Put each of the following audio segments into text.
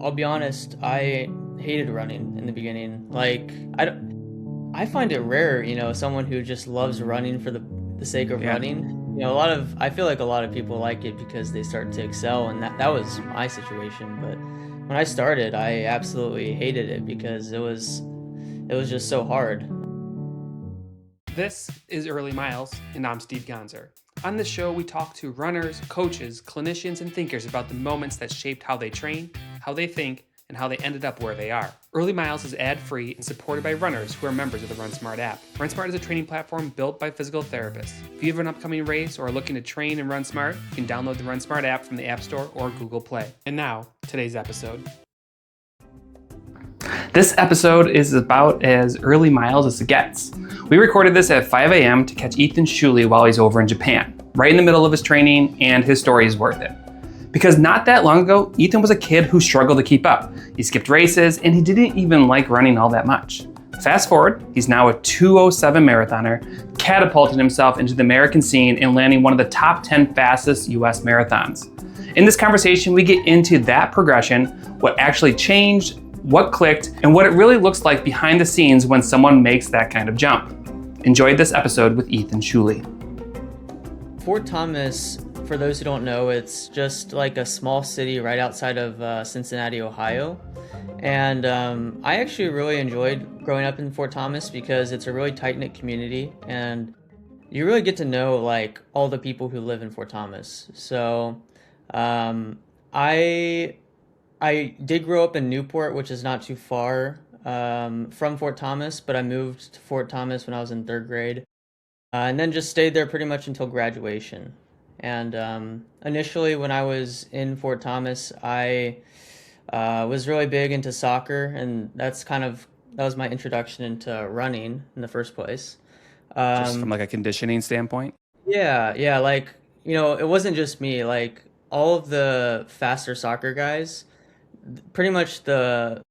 I'll be honest, I hated running in the beginning. I find it rare, someone who just loves running for the sake of Yeah. running. I feel like a lot of people like it because they start to excel, and that was my situation. But when I started, I absolutely hated it because it was just so hard. This is Early Miles, and I'm Steve Gonzer. On this show, we talk to runners, coaches, clinicians, and thinkers about the moments that shaped how they train, how they think, and how they ended up where they are. Early Miles is ad-free and supported by runners who are members of the RunSmart app. RunSmart is a training platform built by physical therapists. If you have an upcoming race or are looking to train and run smart, you can download the RunSmart app from the App Store or Google Play. And now, today's episode. This episode is about as early miles as it gets. We recorded this at 5 a.m. to catch Ethan Shuley while he's over in Japan, right in the middle of his training, and his story is worth it. Because not that long ago, Ethan was a kid who struggled to keep up. He skipped races, and he didn't even like running all that much. Fast forward, he's now a 2:07 marathoner, catapulting himself into the American scene and landing one of the top 10 fastest US marathons. In this conversation, we get into that progression, what actually changed, what clicked, and what it really looks like behind the scenes when someone makes that kind of jump. Enjoyed this episode with Ethan Shuley. Fort Thomas, for those who don't know, it's just like a small city right outside of Cincinnati, Ohio. And I actually really enjoyed growing up in Fort Thomas because it's a really tight-knit community, and you really get to know like all the people who live in Fort Thomas. So um, I I did grow up in Newport, which is not too far from Fort Thomas, but I moved to Fort Thomas when I was in third grade, and then just stayed there pretty much until graduation. And initially, when I was in Fort Thomas, I was really big into soccer, and that was my introduction into running in the first place. Just from Um, like a conditioning standpoint. yeah, yeah, it wasn't just me. Like all of the faster soccer guys, pretty much the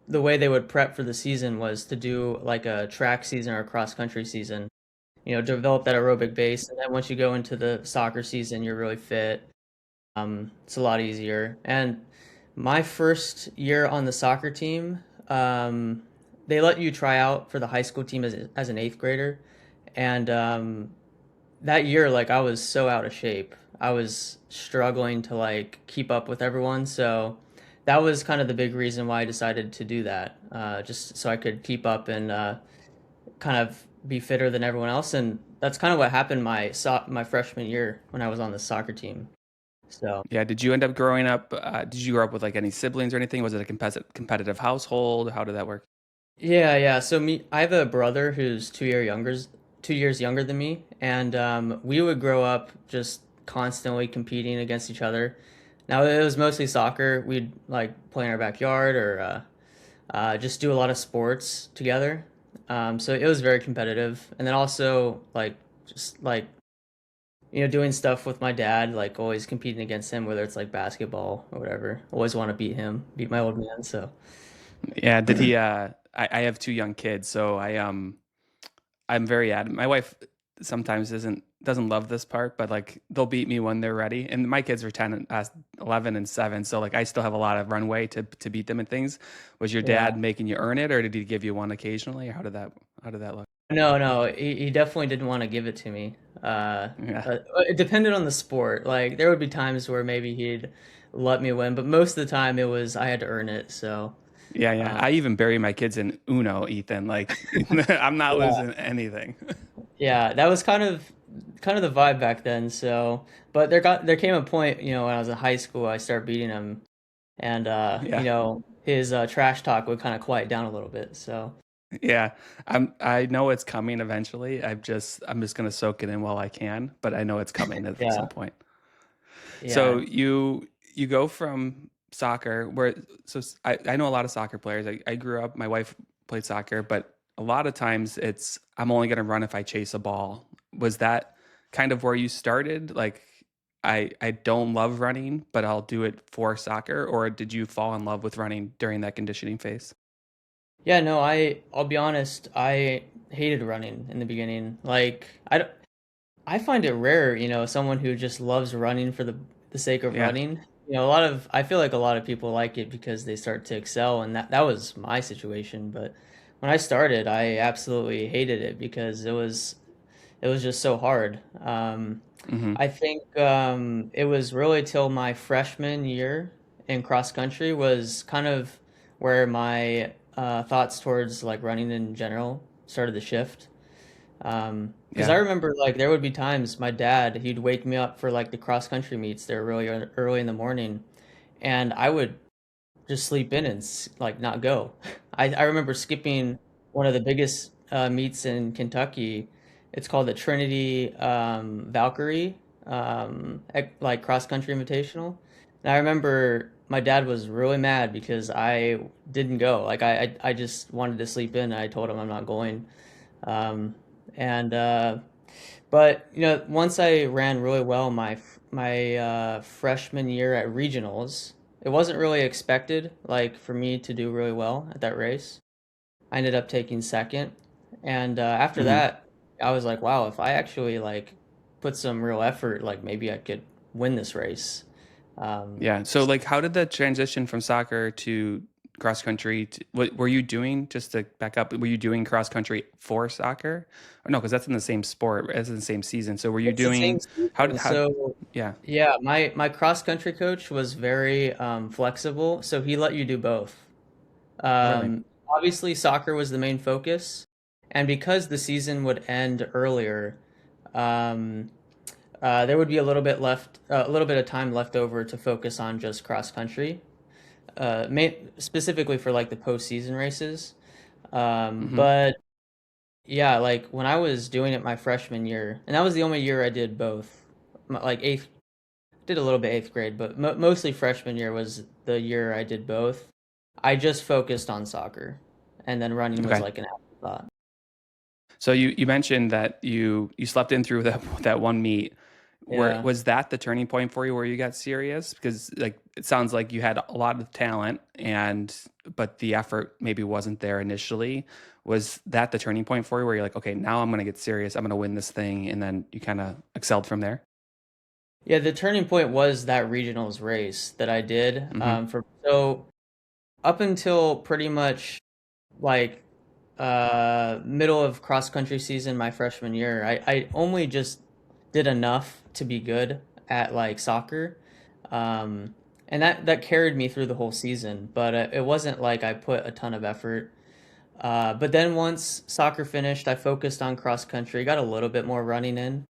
way they would prep for the season was to do like a track season or a cross country season. Develop that aerobic base, and then once you go into the soccer season, you're really fit. It's a lot easier. And my first year on the soccer team, they let you try out for the high school team as an eighth grader, and that year, like I was so out of shape. I was struggling to like keep up with everyone, so that was kind of the big reason why I decided to do that, just so I could keep up and kind of be fitter than everyone else. And that's kind of what happened my freshman year when I was on the soccer team. So Yeah. Did you end up growing up? Did you grow up with like any siblings or anything? Was it a competitive household? How did that work? yeah, yeah. I have a brother who's 2 years younger than me, and we would grow up just constantly competing against each other. Now it was mostly soccer. We'd like play in our backyard or just do a lot of sports together. So it was very competitive, and then also just like doing stuff with my dad, like always competing against him, whether it's like basketball or whatever. Always want to beat my old man. So Yeah. Did he? I have two young kids, so I'm very adamant. My wife sometimes doesn't love this part, but like they'll beat me when they're ready. And my kids are 10 and 11 and 7, so like I still have a lot of runway to beat them in things. Was your yeah. dad making you earn it, or did he give you one occasionally? Or how did that look? No, no, he definitely didn't want to give it to me. Yeah. It depended on the sport. Like there would be times where maybe he'd let me win, but most of the time it was I had to earn it. So, Yeah, yeah. uh, I even bury my kids in Uno, Ethan. Like I'm not yeah, losing anything. yeah, that was kind of the vibe back then. So, but there came a point, when I was in high school, I started beating him, and Yeah. his trash talk would kind of quiet down a little bit. So, Yeah. I know it's coming eventually. I'm just gonna soak it in while I can, but I know it's coming at some yeah, point. So yeah. you go from soccer where I know a lot of soccer players. I grew up, my wife played soccer, but a lot of times it's I'm only gonna run if I chase a ball. Was that kind of where you started? Like I don't love running, but I'll do it for soccer, or did you fall in love with running during that conditioning phase? Yeah, no, I'll be honest, I hated running in the beginning. I find it rare, someone who just loves running for the sake of Yeah. running. I feel like a lot of people like it because they start to excel, and that was my situation. But when I started, I absolutely hated it because it was just so hard. Hmm. I think it was really till my freshman year in cross country was kind of where my thoughts towards like running in general started to shift. Because I Yeah. remember like there would be times my dad he'd wake me up for like the cross country meets. They're really early in the morning, and I would just sleep in and like not go. I remember skipping one of the biggest meets in Kentucky. It's called the Trinity Valkyrie like cross country invitational. And I remember my dad was really mad because I didn't go. Like I just wanted to sleep in. And I told him I'm not going. Um, and but once I ran really well my freshman year at regionals, it wasn't really expected like for me to do really well at that race. I ended up taking second, and after Hmm. that, I was like, wow, if I actually like put some real effort, like maybe I could win this race. Um, Yeah. So like, how did the transition from soccer to cross country? What were you doing? Just to back up, were you doing cross country for soccer? Or no, because that's in the same sport, as in the same season. So were you it's the same doing season, how? so Yeah. yeah, my cross country coach was very flexible, so he let you do both. Oh, really? Obviously, soccer was the main focus, and because the season would end earlier, um, there would be a little bit of time left over to focus on just cross country, specifically for like the postseason races. Hmm. But yeah, like when I was doing it my freshman year, and that was the only year I did both. Like eighth, did a little bit eighth grade, but mostly freshman year was the year I did both. I just focused on soccer, and then running was Okay. like an afterthought. So you mentioned that you slept in through that that one meet. Where Yeah. was that the turning point for you where you got serious? Because like it sounds like you had a lot of talent and but the effort maybe wasn't there initially. Was that the turning point for you where you're like, okay, now I'm gonna get serious, I'm gonna win this thing, and then you kind of excelled from there? Yeah, the turning point was that regionals race that I did. Hmm. For so up until pretty much like middle of cross country season my freshman year, I only just did enough to be good at like soccer. Um, and that carried me through the whole season, but it wasn't like I put a ton of effort. But then once soccer finished, I focused on cross country, got a little bit more running in.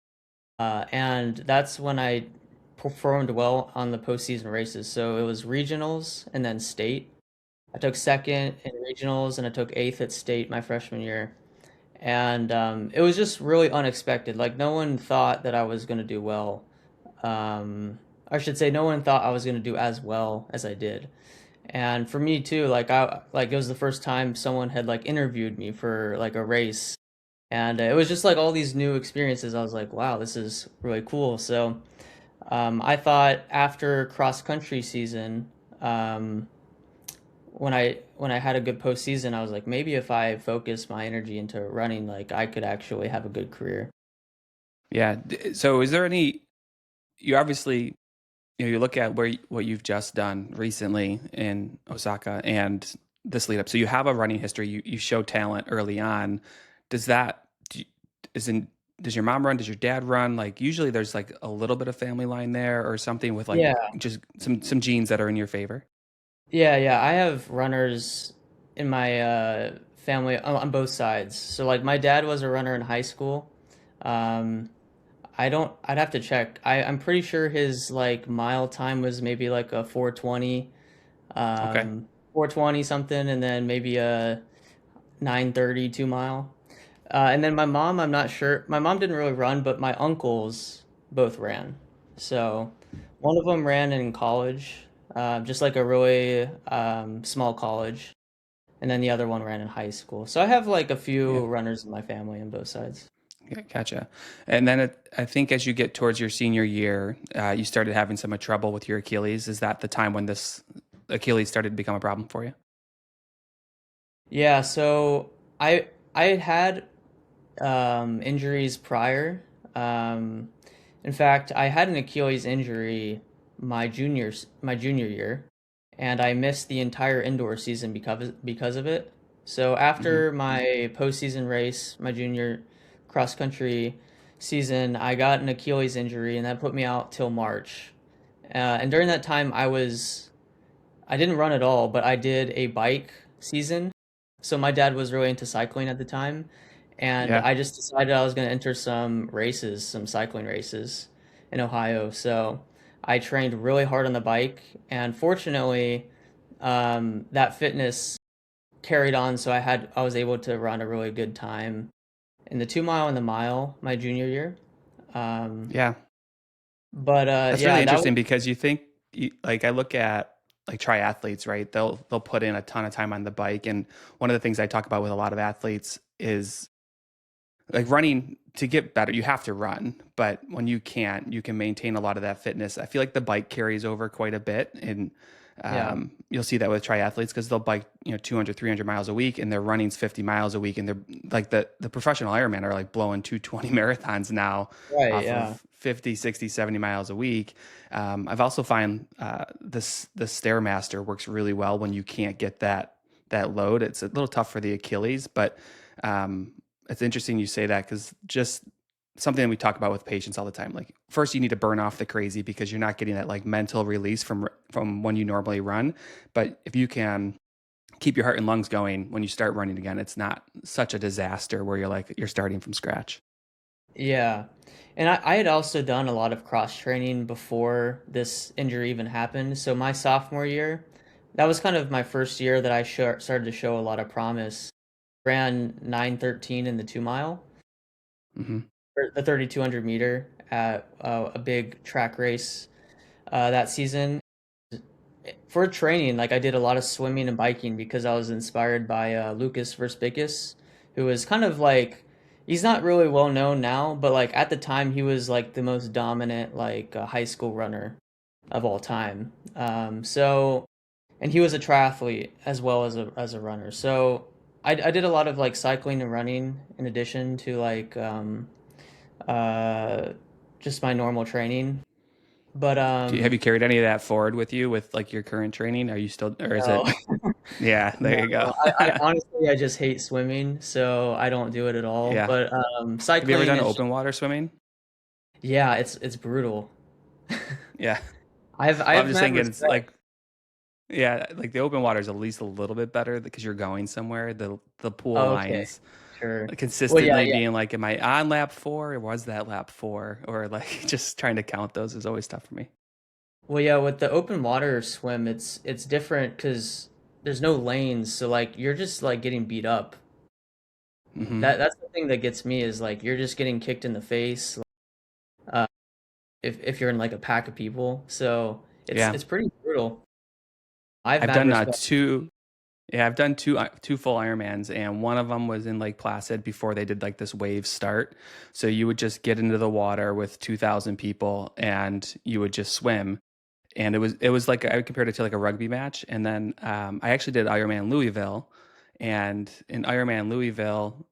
And that's when I performed well on the postseason races. So it was regionals and then state. I took second in regionals and I took eighth at state my freshman year. And it was just really unexpected. Like no one thought that I was going to do well. I should say no one thought I was going to do as well as I did. And for me too, like it was the first time someone had like interviewed me for like a race, and it was just like all these new experiences. I was like, wow, this is really cool. So I thought after cross country season, um, when I had a good postseason, I was like, maybe if I focus my energy into running, like I could actually have a good career. Yeah. So is there any you obviously you look at what you've just done recently in Osaka and this lead up. So you have a running history. You show talent early on. Does that do you, is in does your mom run? Does your dad run? Like usually there's like a little bit of family line there or something with like Yeah, just some genes that are in your favor. yeah. I have runners in my family on both sides. So like my dad was a runner in high school. Um, I don't. I'd have to check. I'm pretty sure his like mile time was maybe like a 4:20, Okay. 4:20 something, and then maybe a 9:30 2 mile. And then my mom, I'm not sure. My mom didn't really run, but my uncles both ran. So one of them ran in college, just like a really small college, and then the other one ran in high school. So I have like a Yeah. few runners in my family on both sides. Yeah, gotcha. And then I think as you get towards your senior year, you started having some trouble with your Achilles. Is that the time when this Achilles started to become a problem for you? Yeah, so I had injuries prior. Um, in fact, I had an Achilles injury. my junior year, and I missed the entire indoor season because of it. So Hmm. after my postseason race, my junior cross country season, I got an Achilles injury, and that put me out till March. And during that time, I didn't run at all, but I did a bike season. So my dad was really into cycling at the time, and Yeah. I just decided I was going to enter some races, some cycling races in Ohio. So I trained really hard on the bike, and fortunately, that fitness carried on. So I was able to run a really good time in the 2 mile and the mile my junior year. Um, Yeah. but That's really yeah, that was interesting because like I look at like triathletes, right? They'll put in a ton of time on the bike, and one of the things I talk about with a lot of athletes is like running to get better. You have to run, but when you can't, you can maintain a lot of that fitness. I feel like the bike carries over quite a bit, and yeah, you'll see that with triathletes because they'll bike 200, 300 miles a week, and their running's 50 miles a week, and they're like the professional Ironman are like blowing 220 marathons now right, off yeah, of 50, 60, 70 miles a week. I've also find the Stairmaster works really well when you can't get that load. It's a little tough for the Achilles, but um, it's interesting you say that because just something that we talk about with patients all the time. Like first, you need to burn off the crazy because you're not getting that like mental release from when you normally run. But if you can keep your heart and lungs going when you start running again, it's not such a disaster where you're starting from scratch. yeah. And I had also done a lot of cross training before this injury even happened. So my sophomore year, that was kind of my first year that started to show a lot of promise. Ran 9:13 in the 2 mile, Hmm. or the 3,200 meter at a big track race that season. For training, like I did a lot of swimming and biking because I was inspired by Lucas Versbickus, who was kind of like he's not really well known now, but like at the time he was like the most dominant like high school runner of all time. And he was a triathlete as well as a runner. So I did a lot of like cycling and running in addition to like uh, just my normal training. But Have you carried any of that forward with you with like your current training? Are you still, or is no. it? Yeah, there No, you go. I honestly I just hate swimming, so I don't do it at all. Yeah. But Have you ever cycling done is open water swimming? yeah, it's brutal. Yeah. Well, I'm I've just mad thinking it's respect. like, yeah, like the open water is at least a little bit better because you're going somewhere. The pool Oh, okay, lines sure. Well, yeah, consistently yeah. being like, am I on lap four or was that lap four? Or like just trying to count those is always tough for me. Well, yeah, with the open water swim, it's different because there's no lanes, so like you're just like getting beat up. Hmm. That's the thing that gets me is like you're just getting kicked in the face uh, if you're in like a pack of people. So Yeah. it's pretty brutal. I have I've mad done respect. two. Yeah, I've done two full Ironmans, and one of them was in Lake Placid before they did like this wave start. So you would just get into the water with 2,000 people, and you would just swim. And it was like I compared it to like a rugby match. And then I actually did Ironman Louisville, and in Ironman Louisville,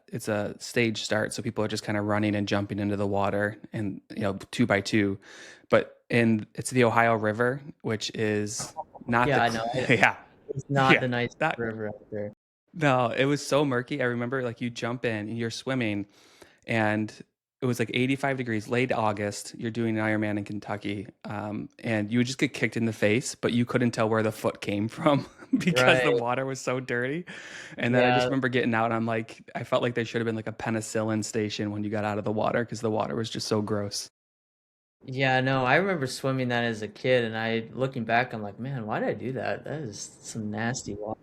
it's a stage start, so people are just kind of running and jumping into the water, and two by two. But it's the Ohio River, which is not Yeah, the I know. yeah. It's not Yeah, the nicest that river out there. no, it was so murky. I remember like you jump in and you're swimming, and it was like 85 degrees, late August. You're doing an Ironman in Kentucky, and you would just get kicked in the face, but you couldn't tell where the foot came from because the Right. water was so dirty. And then I just Yeah. remember getting out. I'm like, I felt like there should have been like a penicillin station when you got out of the water because the water was just so gross. Yeah, no, I remember swimming that as a kid, and I looking back, I'm like, man, why did I do that? That is some nasty water.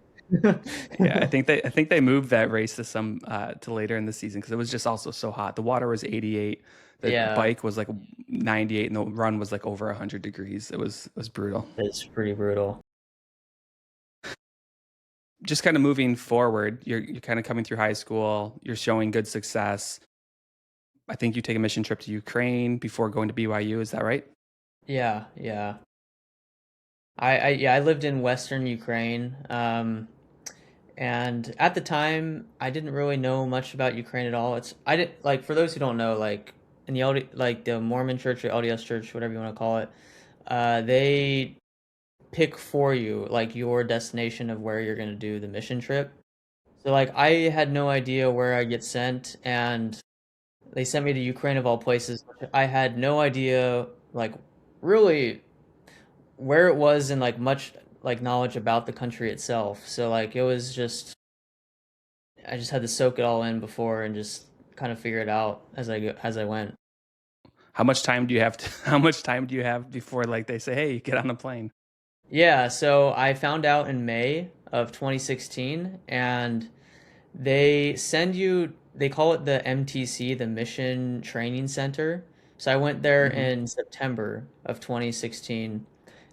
Yeah, I think they moved that race to later in the season because it was just also so hot. The water was 88, the Yeah, bike was like 98, and the run was like over 100 degrees. It was brutal. it's pretty brutal. Just kind of moving forward, you're kind of coming through high school. You're showing good success. I think you take a mission trip to Ukraine before going to BYU. Is that right? Yeah, yeah. I lived in Western Ukraine, and at the time, I didn't really know much about Ukraine at all. I didn't like for those who don't know, like in the like the Mormon Church or LDS Church, whatever you want to call it. they pick for you like your destination of where you're gonna do the mission trip. So like I had no idea where I get sent, and they sent me to Ukraine of all places. I had no idea like really where it was and like much like knowledge about the country itself. So like it was just I just had to soak it all in before and just kind of figure it out as I went. How much time do you have how much time do you have before like they say, "Hey, get on the plane"? Yeah, so I found out in May of 2016, and they call it the MTC, the Mission Training Center. So I went there Mhm. in September of 2016.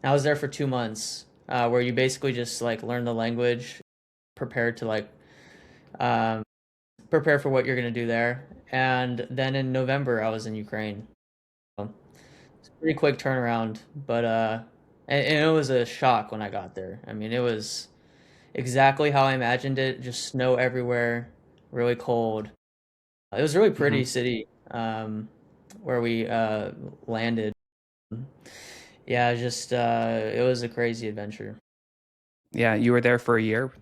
And I was there for 2 months, where you basically just like learn the language, prepare to like um, prepare for what you're gonna do there. And then in November, I was in Ukraine. So it's a pretty quick turnaround, but and it was a shock when I got there. I mean, it was exactly how I imagined it, just snow everywhere, really cold. It was a really Mhm. pretty city, where we landed. Yeah, just it was a crazy adventure. Yeah, you were there for a year,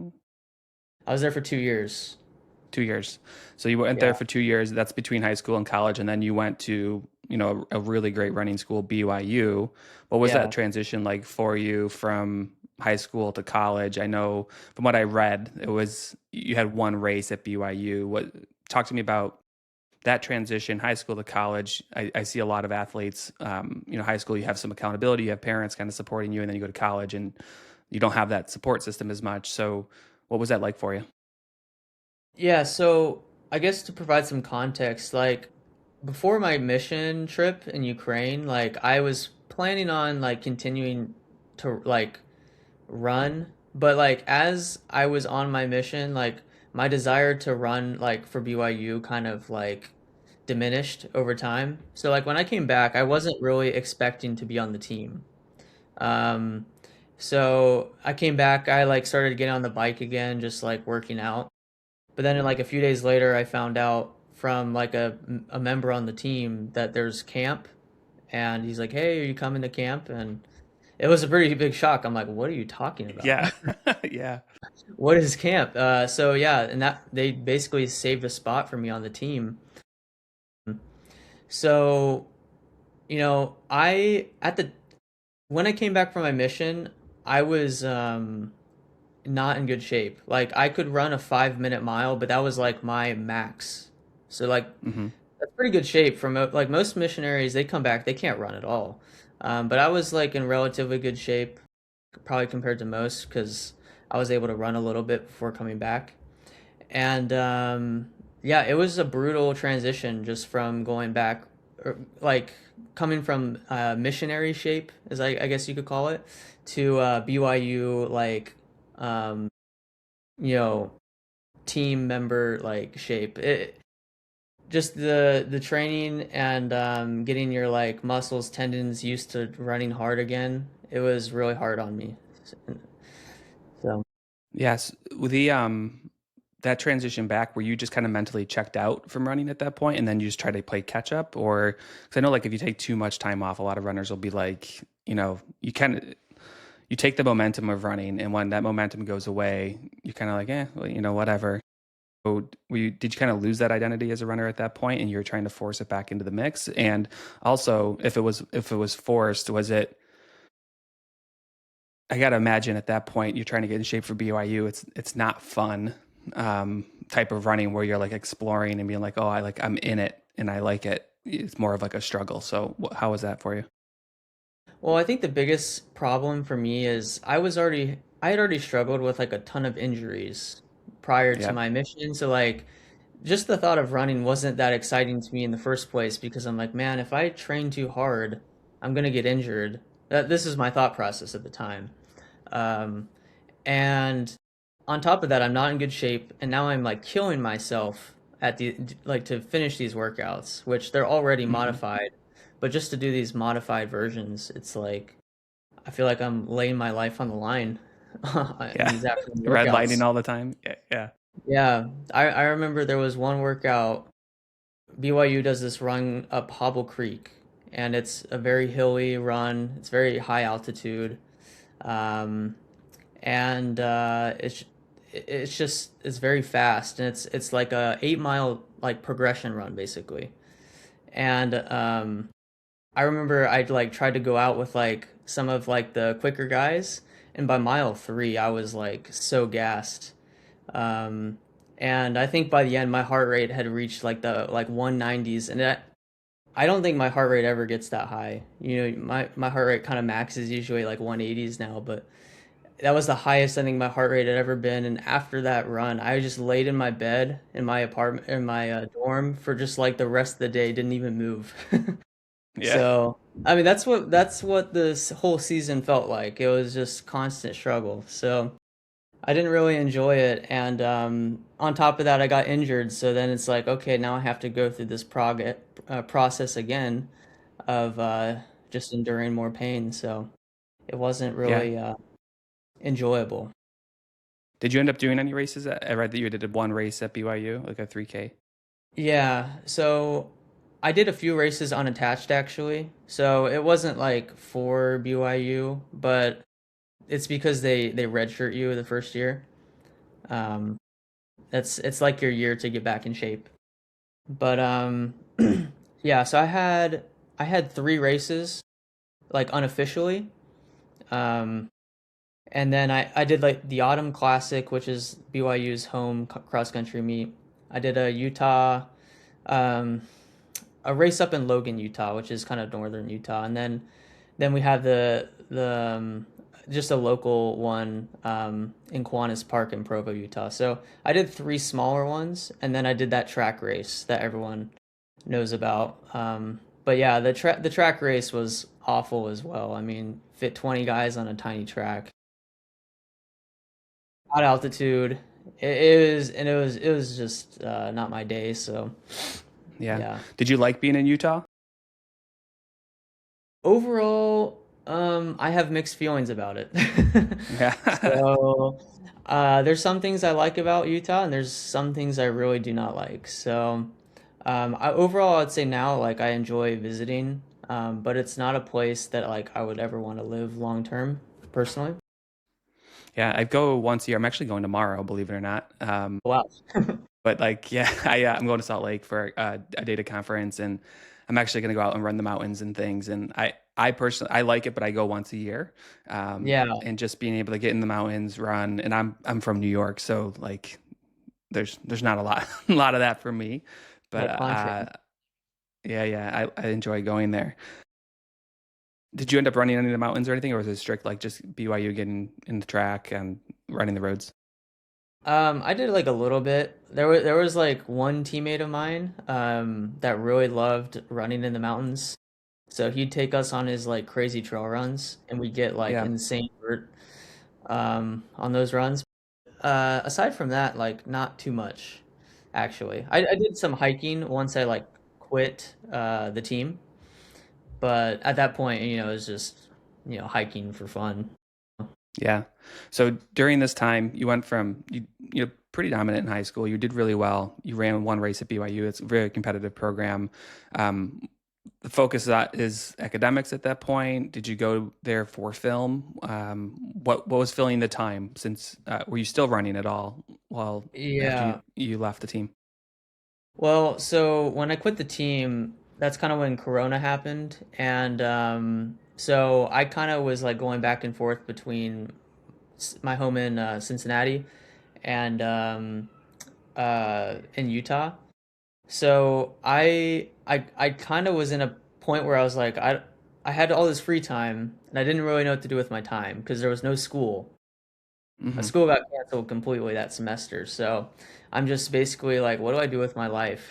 I was there for 2 years. 2 years. So you went there Yeah, for 2 years. That's between high school and college, and then you went to, a really great running school, BYU. What was that yeah. transition like for you from high school to college? I know from what I read, it was you had one race at BYU. What talk to me about that transition, high school to college? I see a lot of athletes. High school you have some accountability, you have parents kind of supporting you, and then you go to college and you don't have that support system as much. So, what was that like for you? Yeah, so I guess to provide some context, like before my mission trip in Ukraine, like I was planning on like continuing to like run, but like as I was on my mission, like my desire to run like for BYU kind of like diminished over time. So like when I came back, I wasn't really expecting to be on the team. Um, so I came back, I like started getting on the bike again, just like working out. But then like a few days later, I found out from like a member on the team that there's camp, and he's like, "Hey, are you coming to camp?" And it was a pretty big shock. I'm like, "What are you talking about? Yeah. Yeah. What is camp?" So yeah, and that they basically saved a spot for me on the team. So, I at the when I came back from my mission, I was not in good shape. Like I could run a 5 minute mile, but that was like my max. So like Hmm. that's pretty good shape from like most missionaries. They come back, they can't run at all. But I was like in relatively good shape, probably compared to most, because I was able to run a little bit before coming back. And yeah, it was a brutal transition just from going back, like coming from missionary shape, as I guess you could call it, to BYU, like, um, you know, team member like shape. Just the training and getting your like muscles, tendons used to running hard again. It was really hard on me. So. Yes. With the that transition back, were you just kind of mentally checked out from running at that point, and then you just try to play catch up, or because I know like if you take too much time off, a lot of runners will be like, you kind of you take the momentum of running, and when that momentum goes away, you kind of like, well, whatever. So did you kind of lose that identity as a runner at that point, and you were trying to force it back into the mix? And also, if it was forced, was it? I gotta imagine at that point you're trying to get in shape for BYU. It's not fun type of running where you're like exploring and being like, oh, I'm in it and I like it. It's more of like a struggle. So how was that for you? Well, I think the biggest problem for me is I had already struggled with like a ton of injuries prior to Yeah. my mission. So like just the thought of running wasn't that exciting to me in the first place because I'm like, man, if I train too hard, I'm gonna get injured. This is my thought process at the time. Um, and on top of that, I'm not in good shape, and now I'm like killing myself at the like to finish these workouts, which they're already Hmm. modified, but just to do these modified versions, it's like I feel like I'm laying my life on the line in Yeah. these afternoon Redlining workouts. all the time. Yeah. Yeah. Yeah, I remember there was one workout. BYU does this run up Hobble Creek, and it's a very hilly run. It's very high altitude, um, and it's very fast, and it's like a 8 mile like progression run basically. And I remember I'd like tried to go out with like some of like the quicker guys, and by mile three I was like so gassed. Um, and I think by the end my heart rate had reached like the like 190s, and I don't think my heart rate ever gets that high. You know, my heart rate kind of maxes usually like 180s now, but that was the highest I think my heart rate had ever been. And after that run, I just laid in my bed in my apartment in my dorm for just like the rest of the day, didn't even move. Yeah. So, I mean, that's what this whole season felt like. It was just constant struggle. So, I didn't really enjoy it, and on top of that, I got injured. So then it's like, okay, now I have to go through this process again of just enduring more pain. So it wasn't Yeah. really enjoyable. Did you end up doing any races? I read that you did one race at BYU, like a 3K. Yeah, so I did a few races unattached actually. So it wasn't like for BYU, but it's because they redshirt you the first year. Um, it's like your year to get back in shape. But yeah, so I had three races like unofficially. Um, and then I did like the Autumn Classic, which is BYU's home cross country meet. I did a Utah, um, a race up in Logan, Utah, which is kind of northern Utah, and then we have the just a local one in Kiwanis Park in Provo, Utah. So I did three smaller ones, and then I did that track race that everyone knows about. But yeah, the track race was awful as well. I mean, fit 20 guys on a tiny track, hot altitude. It was just not my day. So Yeah. yeah. Did you like being in Utah? Overall, I have mixed feelings about it. Yeah. So, there's some things I like about Utah, and there's some things I really do not like. So, overall, I'd say now, like, I enjoy visiting, but it's not a place that, like, I would ever want to live long term, personally. Yeah, I go once a year. I'm actually going tomorrow, believe it or not. Wow. But like, yeah, I'm going to Salt Lake for a data conference, and I'm actually going to go out and run the mountains and things. And I personally, I like it, but I go once a year, Yeah, and just being able to get in the mountains, run. And I'm from New York, so like, there's not a lot a lot of that for me. But that contrast. I enjoy going there. Did you end up running any of the mountains or anything, or was it strict like just BYU getting in the track and running the roads? I did like a little bit. There was like one teammate of mine that really loved running in the mountains. So he'd take us on his like crazy trail runs, and we'd get like Yeah. insane vert on those runs. Aside from that, like not too much actually. I did some hiking once I like quit the team, but at that point, it was just hiking for fun. Yeah. So during this time, you went from you pretty dominant in high school. You did really well. You ran one race at BYU. It's a very competitive program. Um, the focus of that is academics at that point. Did you go there for film? What was filling the time? Since were you still running at all while after Yeah. you left the team? Well, so when I quit the team, that's kind of when Corona happened, and so I kind of was like going back and forth between my home in Cincinnati and in Utah. So I kind of was in a point where I was like I had all this free time, and I didn't really know what to do with my time because there was no school. Hmm. School got canceled completely that semester. So I'm just basically like, what do I do with my life?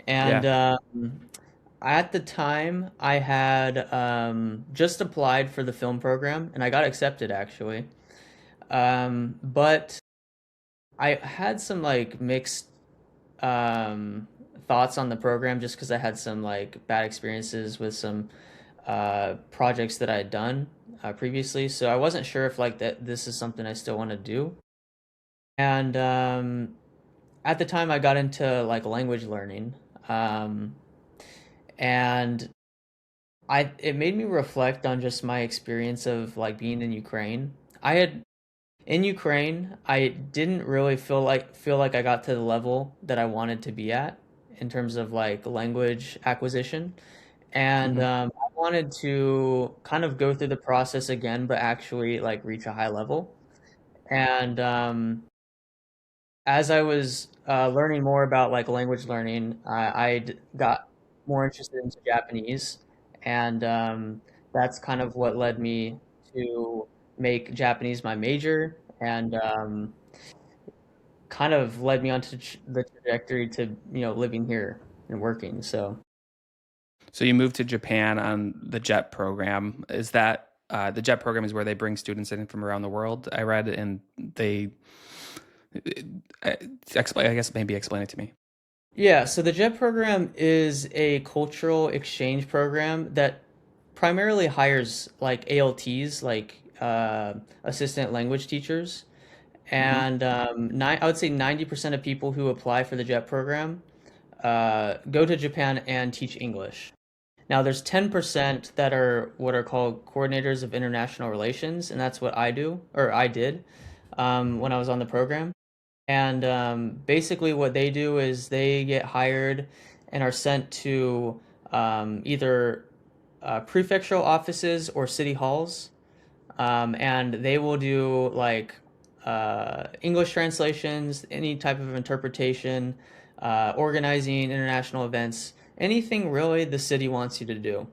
And Yeah. at the time, I had just applied for the film program, and I got accepted actually. But I had some like mixed um, thoughts on the program just because I had some like bad experiences with some projects that I had done previously. So I wasn't sure if like that this is something I still want to do. And at the time, I got into like language learning, um, and it made me reflect on just my experience of like being in Ukraine. I had in Ukraine, I didn't really feel like I got to the level that I wanted to be at in terms of like language acquisition. And Hmm. I wanted to kind of go through the process again, but actually like reach a high level. And as I was learning more about like language learning, got more interested into Japanese, and that's kind of what led me to make Japanese my major, and kind of led me onto the trajectory to living here and working. So So you moved to Japan on the JET program. Is that the JET program is where they bring students in from around the world? I read, and they explain. I guess maybe explain it to me. yeah, so the JET program is a cultural exchange program that primarily hires like ALTs, like assistant language teachers, Hmm. and I would say 90% of people who apply for the JET program go to Japan and teach English. Now, there's 10% that are what are called coordinators of international relations, and that's what I do, or I did, when I was on the program. And basically, what they do is they get hired and are sent to either prefectural offices or city halls, and they will do like English translations, any type of interpretation, organizing international events, anything really the city wants you to do.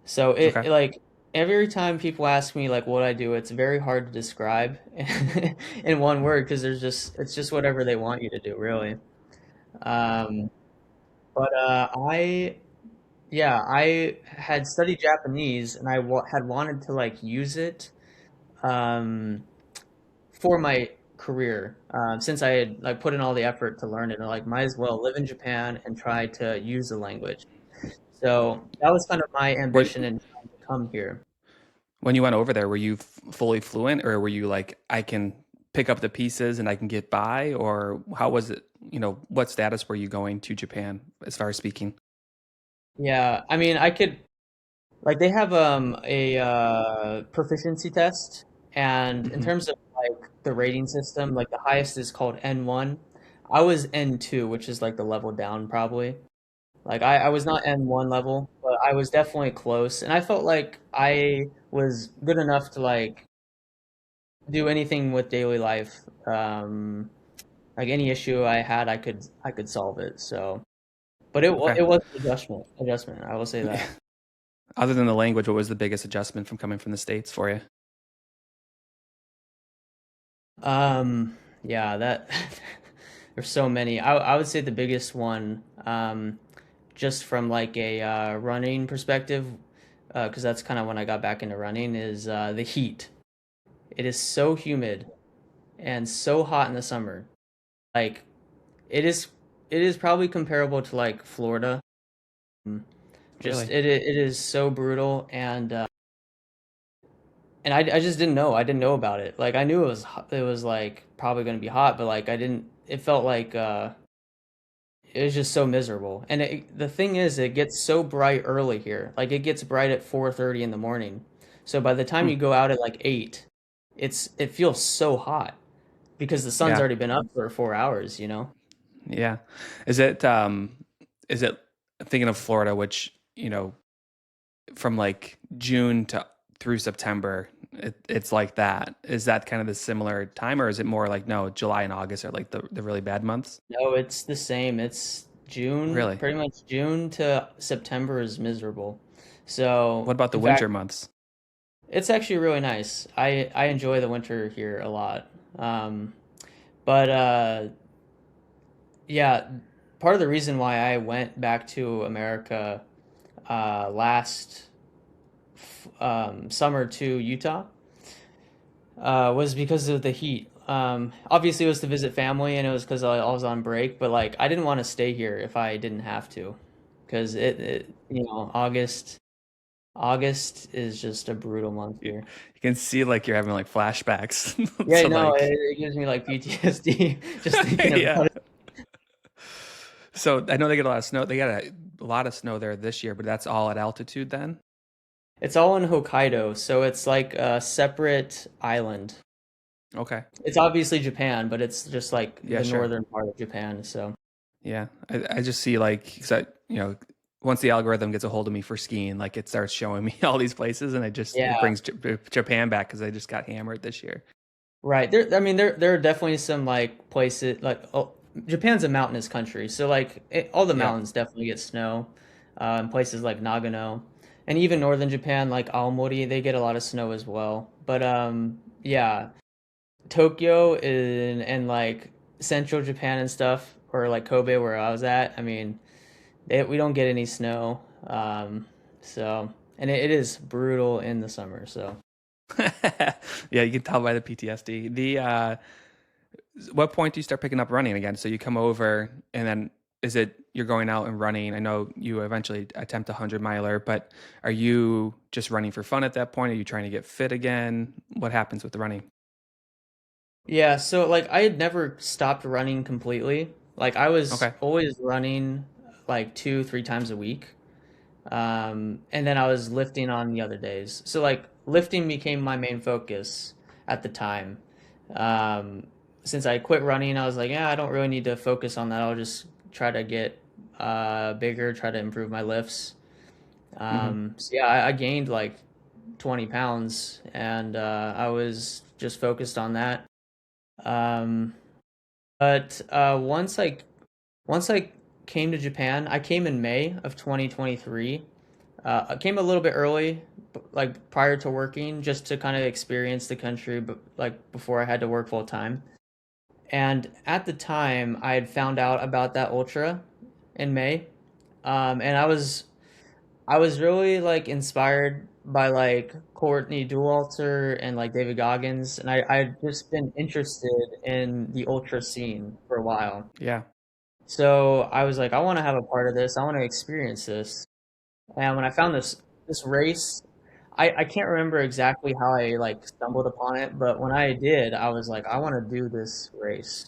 So Okay. like every time people ask me like what I do, it's very hard to describe in one word because it's just whatever they want you to do, really. Um, but I had studied Japanese and had wanted to like use it um, for my career since I had like put in all the effort to learn it. And like might as well live in Japan and try to use the language. So that was kind of my Were, ambition in trying to come here. when you went over there, were you fully fluent, or were you like, I can pick up the pieces and I can get by, or how was it? What status were you going to Japan as far as speaking? Yeah, I mean, I could like they have a proficiency test, and in Hmm. terms of like the rating system, like the highest is called N1. I was N2, which is like the level down probably. Like I was not N1 level, but I was definitely close, and I felt like I was good enough to like do anything with daily life. Like any issue I had, I could solve it. So, but Okay. it was an adjustment. I will say that. Other than the language, what was the biggest adjustment from coming from the States for you? Yeah, that there's so many. I would say the biggest one, just from like a running perspective, because that's kind of when I got back into running, is the heat. It is so humid and so hot in the summer. Like it is, it is probably comparable to like Florida. Mm, Just Really? it is so brutal, and I just didn't know. I didn't know about it. Like I knew it was like probably going to be hot, but like I didn't. It felt like it was just so miserable. And the thing is, it gets so bright early here. Like it gets bright at 4:30 in the morning. So by the time Hmm. you go out at like 8, it feels so hot because the sun's Yeah. already been up for 4 hours, you know? Yeah. Is it thinking of Florida, which, from like June to through September, it's like that. Is that kind of the similar time, or is it more like, no, July and August are like the really bad months? No, it's the same. It's June, Really? pretty much June to September is miserable. So, What about the in fact, winter months? it's actually really nice. I enjoy the winter here a lot. Um, but yeah, part of the reason why I went back to America last summer to Utah was because of the heat. Obviously, it was to visit family, and it was because I was on break. But like, I didn't want to stay here if I didn't have to, because August is just a brutal month You, here. you can see like you're having like flashbacks. Yeah, So no, like, it gives me like PTSD just thinking yeah. about it. So I know they get a lot of snow. They got a lot of snow there this year, but that's all at altitude then? It's all in Hokkaido, so it's like a separate island. Okay. It's obviously Japan, but it's just like Yeah, the sure. northern part of Japan. So Yeah. I just see like, 'cause once the algorithm gets a hold of me for skiing, like it starts showing me all these places and it yeah, brings Japan back because I just got hammered this year. right. I mean, there are definitely some like places like Japan's a mountainous country, so like all the Yeah. mountains definitely get snow. In places like Nagano, and even northern Japan, like Aomori, they get a lot of snow as well. But yeah, Tokyo and like central Japan and stuff, or like Kobe where I was at. I mean, we don't get any snow. So and it is brutal in the summer. So. Yeah, you can tell by the PTSD. What point do you start picking up running again? So you come over and then is it you're going out and running? I know you eventually attempt a 100 miler, but are you just running for fun at that point? Are you trying to get fit again? What happens with the running? Yeah, so like I had never stopped running completely. Like I was Okay. always running like 2, 3 times a week. And then I was lifting on the other days. So like lifting became my main focus at the time. Um, since I quit running, I was like, yeah, I don't really need to focus on that. I'll just try to get bigger, try to improve my lifts. Hmm. So yeah, I gained like 20 pounds and I was just focused on that. Um, but once I came to Japan, I came in May of 2023. I came a little bit early, like prior to working, just to kind of experience the country, but like before I had to work full time. And at the time, I had found out about that ultra in May, and I was really like inspired by like Courtney Dauwalter and like David Goggins, and I had just been interested in the ultra scene for a while. Yeah. So I was like, I want to have a part of this. I want to experience this. And when I found this race, I can't remember exactly how I like stumbled upon it, but when I did, I was like, I want to do this race.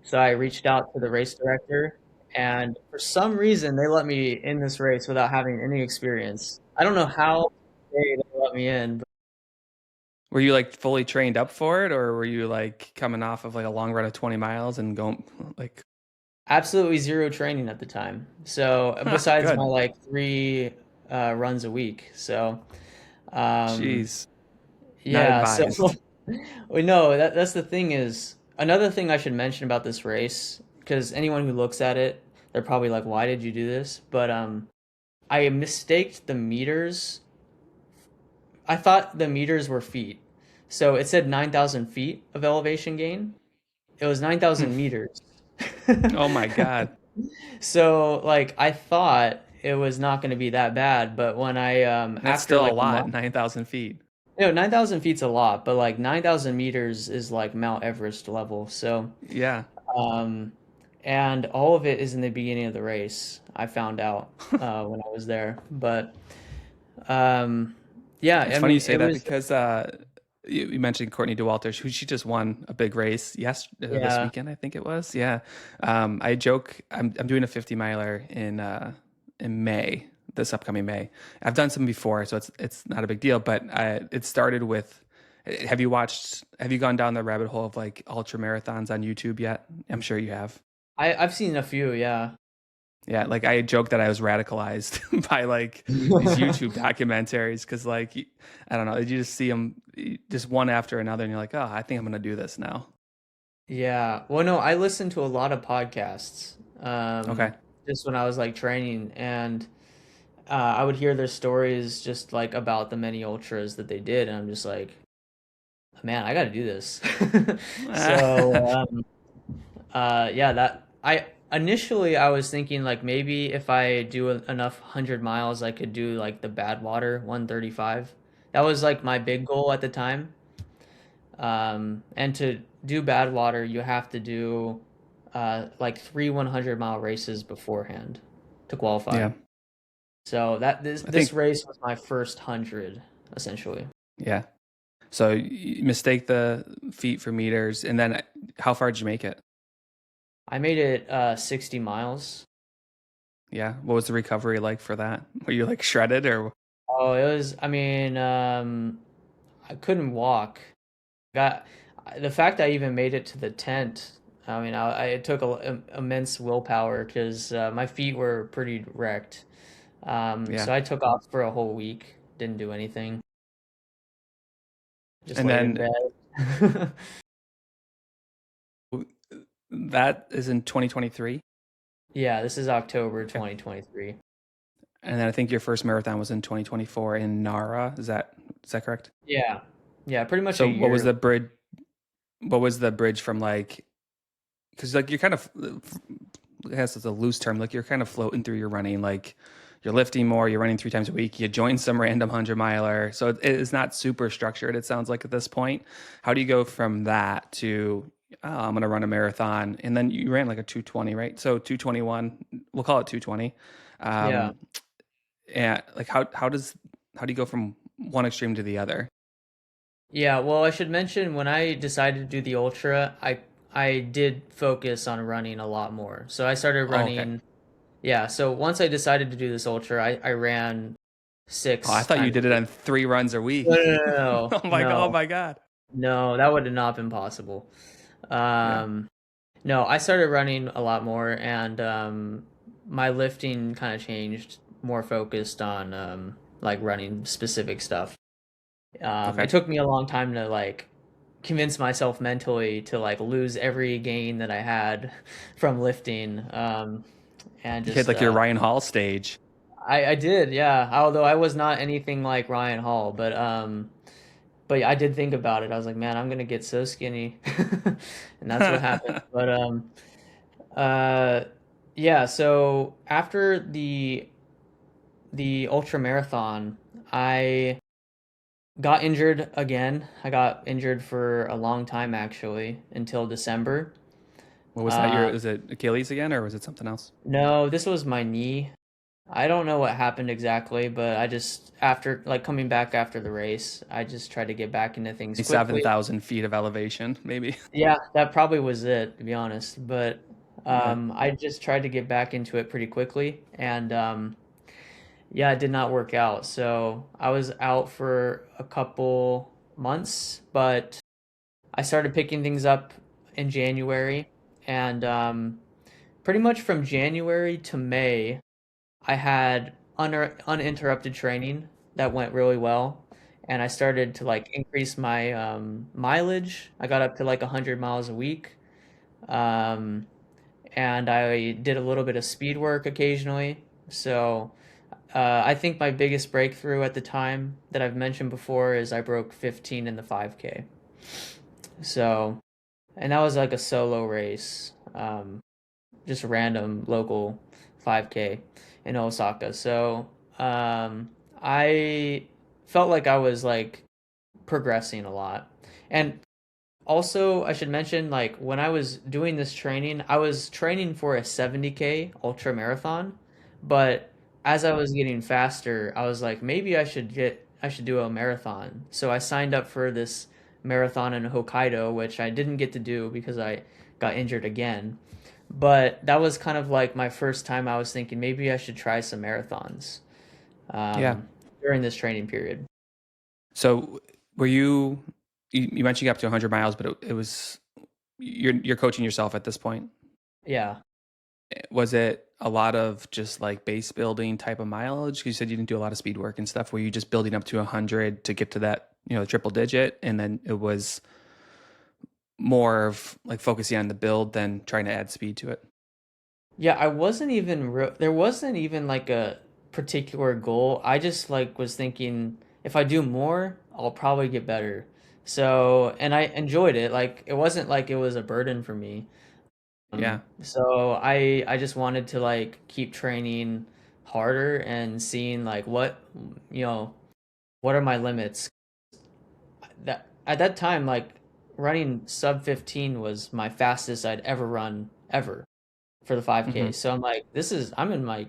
So I reached out to the race director, and for some reason, they let me in this race without having any experience. I don't know how they let me in, but Were you like fully trained up for it, or were you like coming off of like a long run of 20 miles and going like, absolutely zero training at the time. So huh, besides my good. like three runs a week, so um, Jeez, not yeah, so advised. well, no, that's the thing is another thing I should mention about this race because anyone who looks at it, they're probably like, "Why did you do this?" But I mistaked the meters. I thought the meters were feet, so it said 9,000 feet of elevation gain. It was Hmm. 9,000 meters. Oh my God. So like I thought it was not going to be that bad, but when I That's after still a like a lot, month. 9,000 feet. 9,000 feet's a lot, but like 9,000 meters is like Mount Everest level. So, Yeah. um, and all of it is in the beginning of the race. I found out when I was there, but um, yeah, It's I funny you mean, say it that was because you mentioned Courtney Dauwalter, who she just won a big race this yeah. weekend, I think it was. Yeah. I joke I'm doing a 50 miler in May, this upcoming May. I've done some before, so it's not a big deal. But it started with. Have you gone down the rabbit hole of like ultra marathons on YouTube yet? I'm sure you have. I've seen a few, yeah. Yeah, like I joke that I was radicalized by like these YouTube documentaries because like I don't know, you just see them just one after another, and you're like, oh, I think I'm gonna do this now. Yeah. Well, no, I listened to a lot of podcasts Okay, just when I was like training, and I would hear their stories just like about the many ultras that they did, and I'm just like, man, I got to do this. So, yeah, that I initially I was thinking like maybe if I do enough 100 miles, I could do like the Badwater 135. That was like my big goal at the time. And to do Badwater, you have to do like three 100-mile races beforehand to qualify. yeah, So that this I this think race was my first 100 essentially. yeah. So you mistake the feet for meters, and then how far did you make it? I made it 60 miles. Yeah, what was the recovery like for that? Were you like shredded or? Oh, it was, I mean, I couldn't walk. Got the fact I even made it to the tent. I mean, it took immense willpower because my feet were pretty wrecked. Yeah. So I took off for a whole week, didn't do anything, just And laid in then bed. that is in 2023. Yeah, this is October Okay. 2023. And then I think your first marathon was in 2024 in Nara. Is that correct? Yeah, yeah, pretty much a So what was year. the bridge? What was the bridge from like? Because like you're kind of, I guess it's a loose term. Like you're kind of floating through your running. Like you're lifting more. You're running 3 times a week. You join some random 100 miler. So it is not super structured. It sounds like at this point. How do you go from that to I'm going to run a marathon, and then you ran like a 220, right? So 221. We'll call it 220. Yeah. Um, and like how do you go from one extreme to the other? Yeah, well, I should mention when I decided to do the ultra, I did focus on running a lot more. So I started Oh, okay. running. Yeah, so once I decided to do this ultra, I ran Oh, I six thought you times did a it week. on 3 runs a No, week. no, no, no, Oh no, my God. no, that would have not been possible. Yeah. Um, no, I started running a lot more, and my lifting kind of changed, more focused on like running specific stuff. It Okay. took me a long time to like convince myself mentally to like lose every gain that I had from lifting, and You hit just like your Ryan Hall stage. I did, yeah. Although I was not anything like Ryan Hall, but yeah, I did think about it. I was like, man, I'm gonna get so skinny, and that's what happened. But uh, yeah. So after the ultra marathon, I got injured again. I got injured for a long time actually, until December. What was that? Uh, Is it Achilles again, or was it something else? no, this was my knee. I don't know what happened exactly, but I just after like coming back after the race, I just tried to get back into things Seven quickly. thousand feet of elevation, maybe. Yeah, that probably was it, to be honest. But Yeah. I just tried to get back into it pretty quickly, and yeah, it did not work out. So I was out for a couple months, but I started picking things up in January, and pretty much from January to May, I had uninterrupted training that went really well, and I started to like increase my mileage. I got up to like 100 miles a week, um, and I did a little bit of speed work occasionally. So I think my biggest breakthrough at the time that I've mentioned before is I broke 15 in the 5K. So, and that was like a solo race, just a random local 5K in Osaka. So, I felt like I was like progressing a lot. And also, I should mention like when I was doing this training, I was training for a 70K ultra marathon, but as I was getting faster, I was like maybe I should do a marathon. So I signed up for this marathon in Hokkaido, which I didn't get to do because I got injured again. But that was kind of like my first time I was thinking maybe I should try some marathons Yeah. um, during this training period. So were you mentioned you got up to 100 miles, but it was you're coaching yourself at this point. Yeah. Was it a lot of just like base building type of mileage? 'Cause you said you didn't do a lot of speed work and stuff. Were you just building up to 100 to get to that, triple digit, and then it was more of like focusing on the build than trying to add speed to it? Yeah, I wasn't even there wasn't even like a particular goal. I just like was thinking if I do more, I'll probably get better. So, and I enjoyed it. Like it wasn't like it was a burden for me. Yeah. So I just wanted to like keep training harder and seeing like you know, what are my limits? That at that time like running sub 15 was my fastest I'd ever run ever for the 5K. Hmm. So I'm like, I'm in my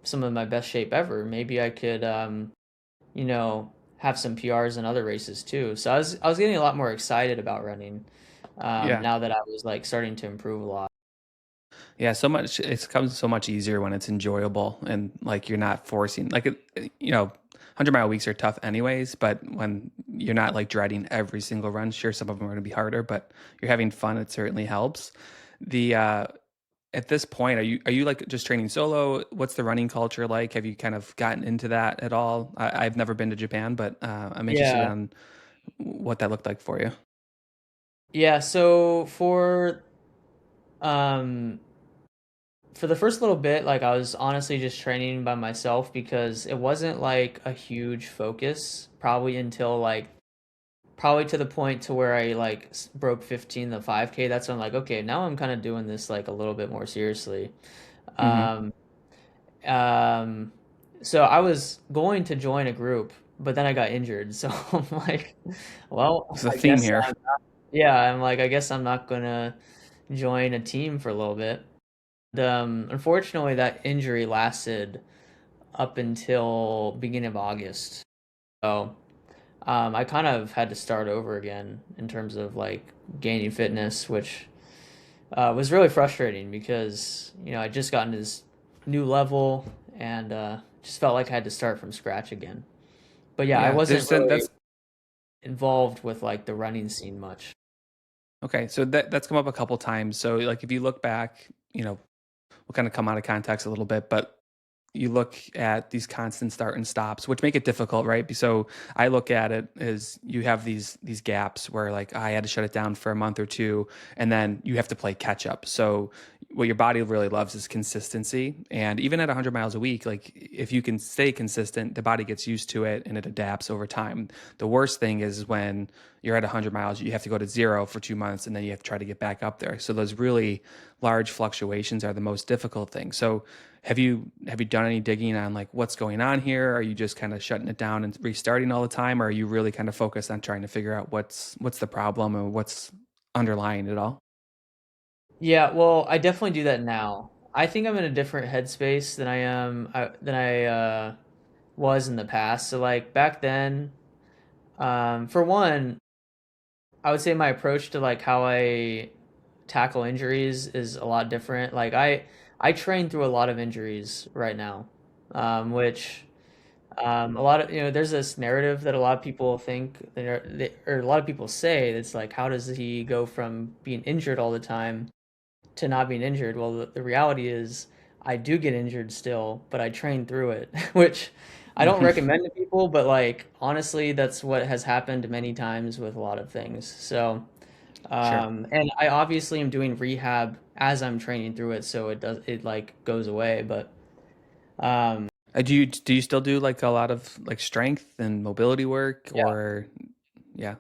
some of my best shape ever. Maybe I could, you know, have some PRs in other races too. So I was getting a lot more excited about running Yeah. now that I was like starting to improve a lot. Yeah, so it comes so much easier when it's enjoyable and like you're not forcing like 100-mile weeks are tough anyways, but when you're not like dreading every single run, sure, some of them are going to be harder, but you're having fun, it certainly helps. The At this point, are you like just training solo? What's the running culture like? Have you kind of gotten into that at all? I've never been to Japan, but I'm interested Yeah. on what that looked like for you. Yeah, so um for the first little bit, like I was honestly just training by myself because it wasn't like a huge focus probably until like probably to the point to where I like broke 15 the 5K. That's when I'm like, okay, now I'm kind of doing this like a little bit more seriously. Hmm. Um um so I was going to join a group, but then I got injured. So I'm like, well, There's a I theme guess here. yeah, I'm like I guess I'm not gonna join a team for a little bit. Unfortunately, that injury lasted up until beginning of August. So, I kind of had to start over again in terms of like gaining fitness, which was really frustrating because I just gotten to this new level and just felt like I had to start from scratch again. But yeah, I Yeah, wasn't there's really that's involved with like the running scene much. okay. So that's come up a couple times. So like if you look back, we'll kind of come out of context a little bit, but you look at these constant start and stops, which make it difficult, right? So I look at it as you have these gaps where like I had to shut it down for a month or two, and then you have to play catch up. So what your body really loves is consistency, and even at 100 miles a week, like if you can stay consistent, the body gets used to it and it adapts over time. The worst thing is when you're at 100 miles, you have to go to zero for 2 months, and then you have to try to get back up there. So those really large fluctuations are the most difficult thing. So have you done any digging on like what's going on here? Are you just kind of shutting it down and restarting all the time, or are you really kind of focused on trying to figure out what's the problem and what's underlying it all? Yeah, well, I definitely do that now. I think I'm in a different headspace than I was in the past. So like back then, for one, I would say my approach to like how I tackle injuries is a lot different. Like I train through a lot of injuries right now, which a lot of there's this narrative that a lot of people think or a lot of people say that's like how does he go from being injured all the time to not being injured. Well, the reality is I do get injured still, but I train through it, which I don't Hmm. recommend to people, but like honestly, that's what has happened many times with a lot of things. So, Sure. and I obviously am doing rehab as I'm training through it, so it like goes away, but um, Do you still do like a lot of like strength and mobility work, yeah, or yeah?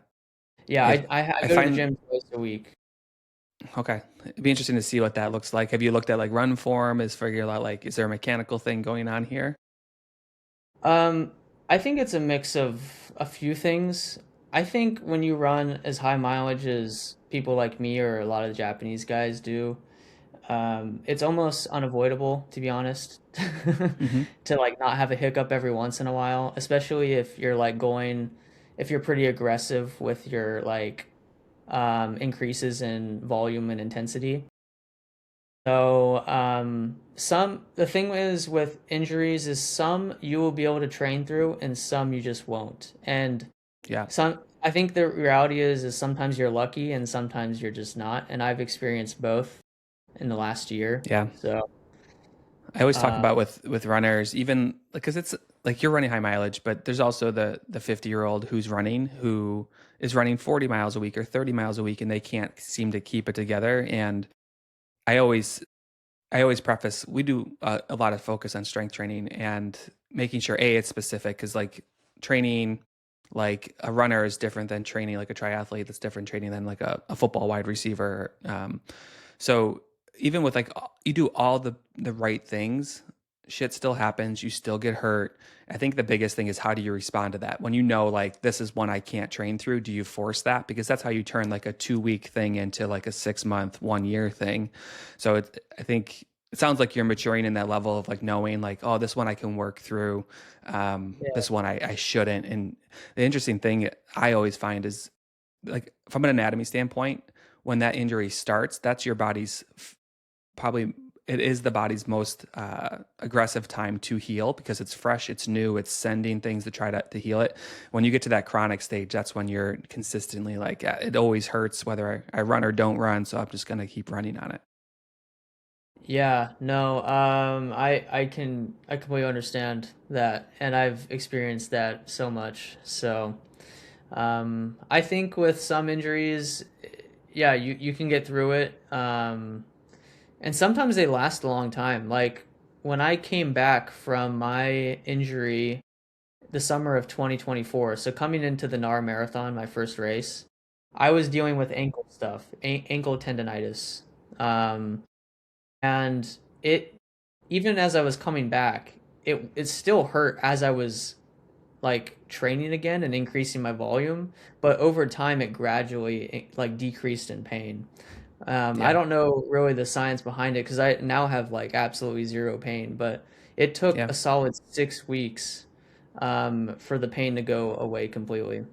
yeah, If I I go to the find gym twice a week. Okay, it'd be interesting to see what that looks like. Have you looked at like run form? Is figure out like is there a mechanical thing going on here? Um, I think it's a mix of a few things. I think when you run as high mileage as people like me or a lot of the Japanese guys do, it's almost unavoidable, to be honest, Hmm. to like not have a hiccup every once in a while, especially if you're like if you're pretty aggressive with your like increases in volume and intensity. So, the thing is with injuries is some you will be able to train through and some you just won't. And Yeah, I think the reality is sometimes you're lucky and sometimes you're just not. And I've experienced both in the last year. yeah. So, I always talk uh, about with runners, even because it's like you're running high mileage, but there's also the 50-year-old who is running 40 miles a week or 30 miles a week, and they can't seem to keep it together. And I always I always preface we do a lot of focus on strength training and making sure it's specific because like training like a runner is different than training like a triathlete that's different training than like a football wide receiver. So even with like you do all the right things, shit still happens. You still get hurt. I think the biggest thing is how do you respond to that when you know like this is one I can't train through. Do you force that because that's how you turn like a 2 week thing into like a 6 month 1 year thing. So I think it sounds like you're maturing in that level of like knowing like oh this one I can work through, yeah, this one I shouldn't. And the interesting thing I always find is like from an anatomy standpoint, when that injury starts, that's your body's probably it is the body's most aggressive time to heal because it's fresh, it's new, it's sending things to try to heal it. When you get to that chronic stage, that's when you're consistently like, it always hurts whether I run or don't run, so I'm just gonna keep running on it. Yeah, no, I completely understand that, and I've experienced that so much. So, I think with some injuries, yeah, you can get through it. And sometimes they last a long time. Like when I came back from my injury the summer of 2024, so coming into the NAR marathon, my first race, I was dealing with ankle stuff, ankle tendonitis. Um, and it even as I was coming back, it still hurt as I was like training again and increasing my volume, but over time it gradually like decreased in pain. I Yeah, don't know really the science behind it because I now have like absolutely zero pain, but it took yeah, a solid 6 weeks for the pain to go away completely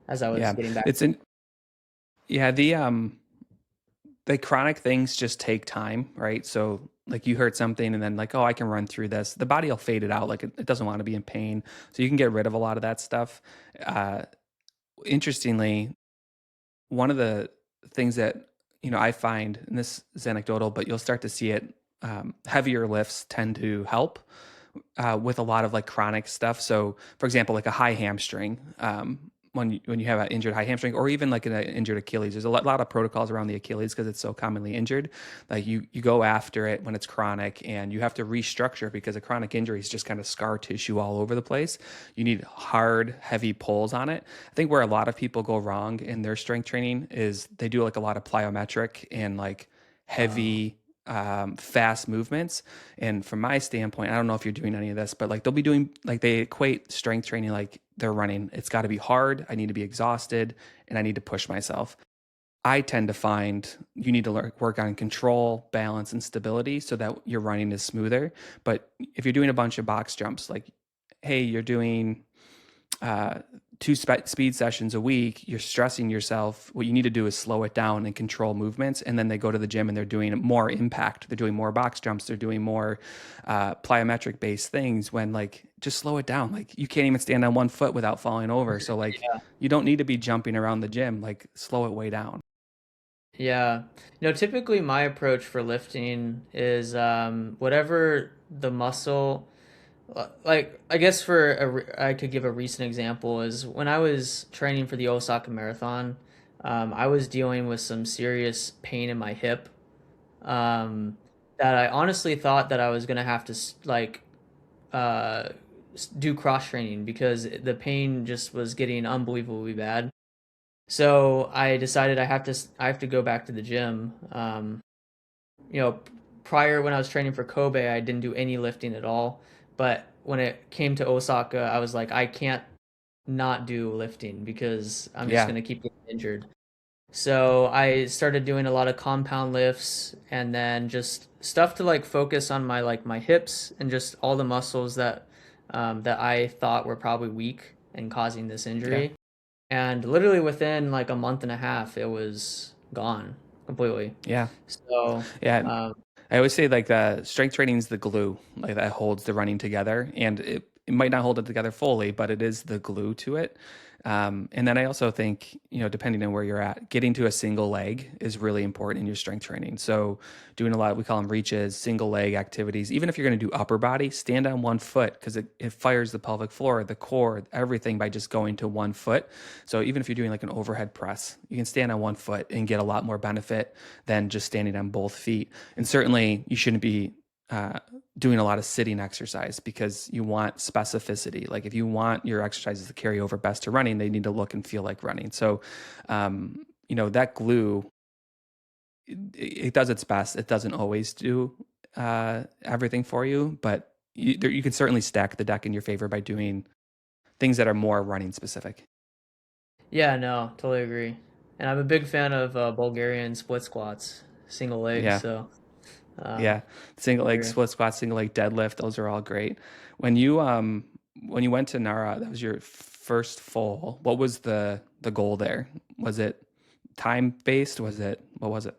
as I was yeah. getting back. It's in yeah, the chronic things just take time, right? So like you hurt something and then like, oh, I can run through this. The body will fade it out. Like it doesn't want to be in pain. So you can get rid of a lot of that stuff. Uh, Interestingly, one of the things that I find, and this is anecdotal, but you'll start to see it. Heavier lifts tend to help with a lot of like chronic stuff. So, for example, like a high hamstring, when you have an injured high hamstring, or even like an injured Achilles, there's a lot of protocols around the Achilles because it's so commonly injured. Like you go after it when it's chronic, and you have to restructure because a chronic injury is just kind of scar tissue all over the place. You need hard, heavy pulls on it. I think where a lot of people go wrong in their strength training is they do like a lot of plyometric and like Uh, heavy fast movements. And from my standpoint, I don't know if you're doing any of this, but like they'll be doing like they equate strength training like they're running. It's got to be hard. I need to be exhausted and I need to push myself. I tend to find you need to work on control, balance, and stability so that your running is smoother. But if you're doing a bunch of box jumps, like, hey, you're doing uh, two speed sessions a week, you're stressing yourself. What you need to do is slow it down and control movements. And then they go to the gym and they're doing more impact. They're doing more box jumps. They're doing more plyometric based things when like just slow it down. Like you can't even stand on one foot without falling over. So like yeah. you don't need to be jumping around the gym. Like slow it way down. Yeah. Typically my approach for lifting is whatever the muscle like I guess I could give a recent example is when I was training for the Osaka Marathon, I was dealing with some serious pain in my hip um, that I honestly thought that I was gonna have to uh, do cross training because the pain just was getting unbelievably bad. So I decided I have to go back to the gym. You know, prior when I was training for Kobe, I didn't do any lifting at all. But when it came to Osaka, I was like, I can't not do lifting because I'm just Yeah. gonna keep getting injured. So I started doing a lot of compound lifts and then just stuff to like focus on my hips and just all the muscles that I thought were probably weak and causing this Yeah. injury. And literally within like a month and a half, it was gone completely. Yeah. So, Yeah. um, I always say like the strength training is the glue, like that holds the running together, and it might not hold it together fully, but it is the glue to it. And then I also think, depending on where you're at, getting to a single leg is really important in your strength training. So doing a lot, we call them reaches, single leg activities. Even if you're going to do upper body, stand on one foot because it fires the pelvic floor, the core, everything by just going to one foot. So even if you're doing like an overhead press, you can stand on one foot and get a lot more benefit than just standing on both feet. And certainly you shouldn't be uh, doing a lot of sitting exercise because you want specificity. Like if you want your exercises to carry over best to running, they need to look and feel like running. So, that glue, it does its best. It doesn't always do everything for you, but you can certainly stack the deck in your favor by doing things that are more running specific. yeah, no, totally agree. And I'm a big fan of Bulgarian split squats, single legs. Yeah. So, um, Yeah, single leg agree. split squat, single leg deadlift, those are all great. When you went to Nara, that was your first full. What was the goal there? Was it time based? Was it what was it?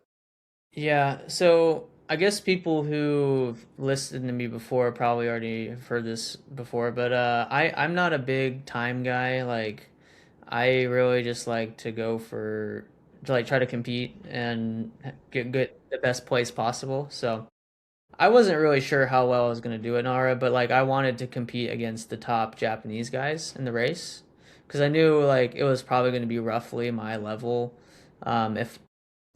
Yeah. So I guess people who've listened to me before probably already have heard this before, but I'm not a big time guy. Like, I really just like to go for to like try to compete and get good the best place possible. So I wasn't really sure how well I was gonna do at Nara, but like I wanted to compete against the top Japanese guys in the race because I knew like it was probably going to be roughly my level if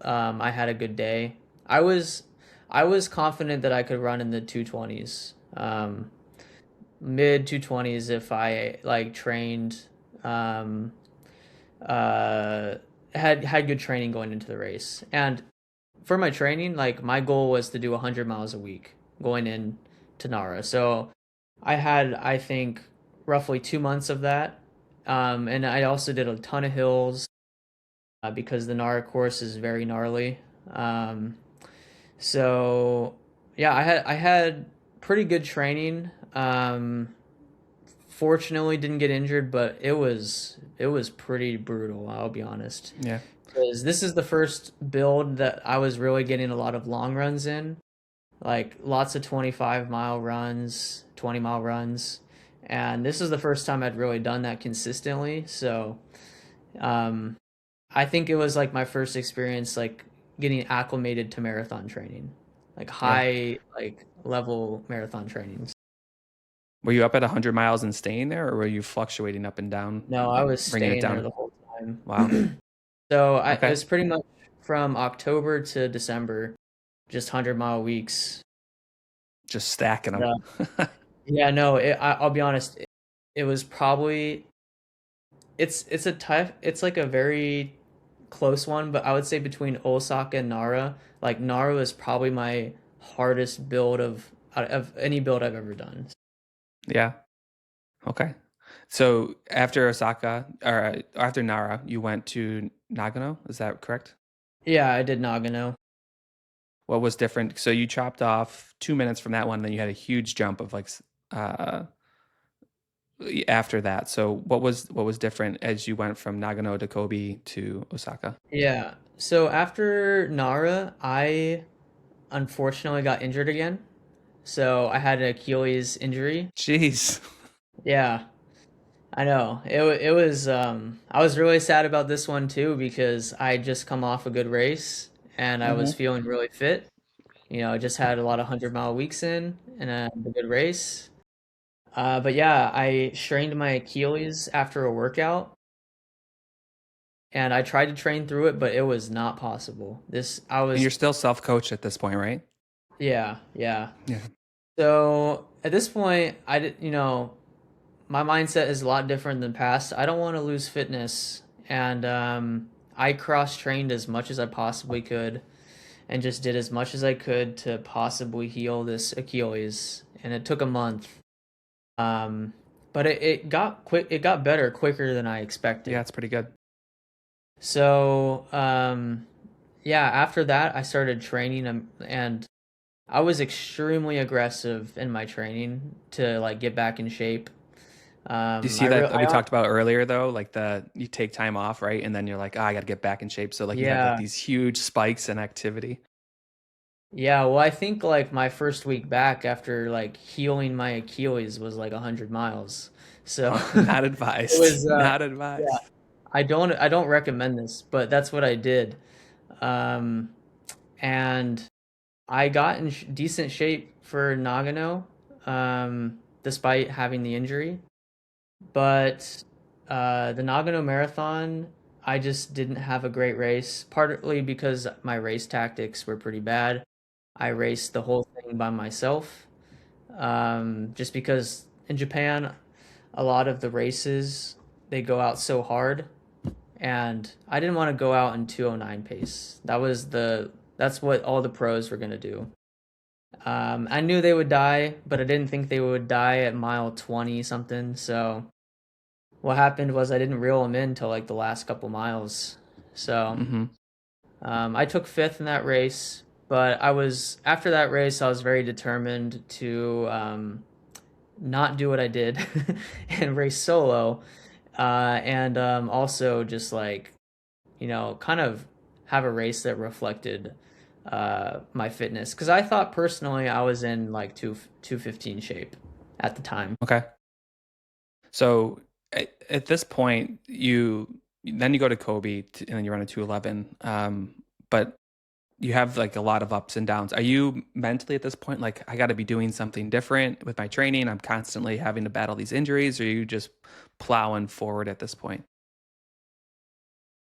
I had a good day. I was I was confident that I could run in the 220s, mid 220s if I like trained, um, uh, had good training going into the race. And for my training, like my goal was to do 100 miles a week going in to Nara. So I had, I think, roughly 2 months of that. And I also did a ton of hills because the Nara course is very gnarly. Um, so yeah, I had pretty good training. Fortunately, didn't get injured, but it was pretty brutal. I'll be honest, Yeah. because this is the first build that I was really getting a lot of long runs in, like lots of 25-mile runs, 20-mile runs, and this is the first time I'd really done that consistently. So um, I think it was like my first experience like getting acclimated to marathon training, like Yeah. high like level marathon trainings. Were you up at 100 miles and staying there, or were you fluctuating up and down, No, I like was bringing it staying there down? the whole Wow. time. So it Okay. was pretty much from October to December, just 100-mile weeks. Just stacking them. Yeah, yeah, no, I'll be honest, it was probably it's a tough, it's like a very close one, but I would say between Osaka and Nara, like Nara was probably my hardest build of any build I've ever done. Yeah. Okay. So after Osaka or after Nara, you went to Nagano. Is that correct? Yeah, I did Nagano. What was different? So you chopped off 2 minutes from that one, then you had a huge jump of like uh, after that. So what was different as you went from Nagano to Kobe to Osaka? Yeah. So after Nara, I unfortunately got injured again. So I had an Achilles injury. Jeez. Yeah, I know. It was I was really sad about this one too because I just come off a good race and I was Hmm. feeling really fit. I just had a lot of 100-mile weeks in and a good race. But yeah, I strained my Achilles after a workout and I tried to train through it, but it was not possible. This I And was you're still self-coached at this point, right? Yeah, yeah. Yeah. So at this point, I did, my mindset is a lot different than past. I don't want to lose fitness, and I cross trained as much as I possibly could, and just did as much as I could to possibly heal this Achilles. And it took a month, um, but it got quick. It got better quicker than I Yeah, expected. it's pretty good. So yeah, after that, I started training, and I was extremely aggressive in my training to like get back in shape. Do you see I that real that we talked about earlier though? Like you take time off, right? And then you're like, I got to get back in shape. So like you have like Yeah. these huge spikes in activity. Yeah, well, I think like my first week back after like healing my Achilles was like 100 miles. So Not it advised. was Not yeah, advised. I don't recommend this, but that's what I did. Um and I got in decent shape for Nagano despite having the injury. But the Nagano Marathon, I just didn't have a great race, partly because my race tactics were pretty bad. I raced the whole thing by myself, just because in Japan, a lot of the races they go out so hard, and I didn't want to go out in 209 pace. That's what all the pros were gonna do. I knew they would die, but I didn't think they would die at mile 20 something. So what happened was I didn't reel them in till like the last couple miles. So Hmm. I took fifth in that race, but after that race I was very determined to not do what I did and race solo, and also just like kind of have a race that reflected my fitness because I thought personally I was in like 215 shape at the time. Okay. So at this point, you go to Kobe and then you run a 211. But you have like a lot of ups and downs. Are you mentally at this point like I got to be doing something different with my training? I'm constantly having to battle these injuries, or are you just plowing forward at this point?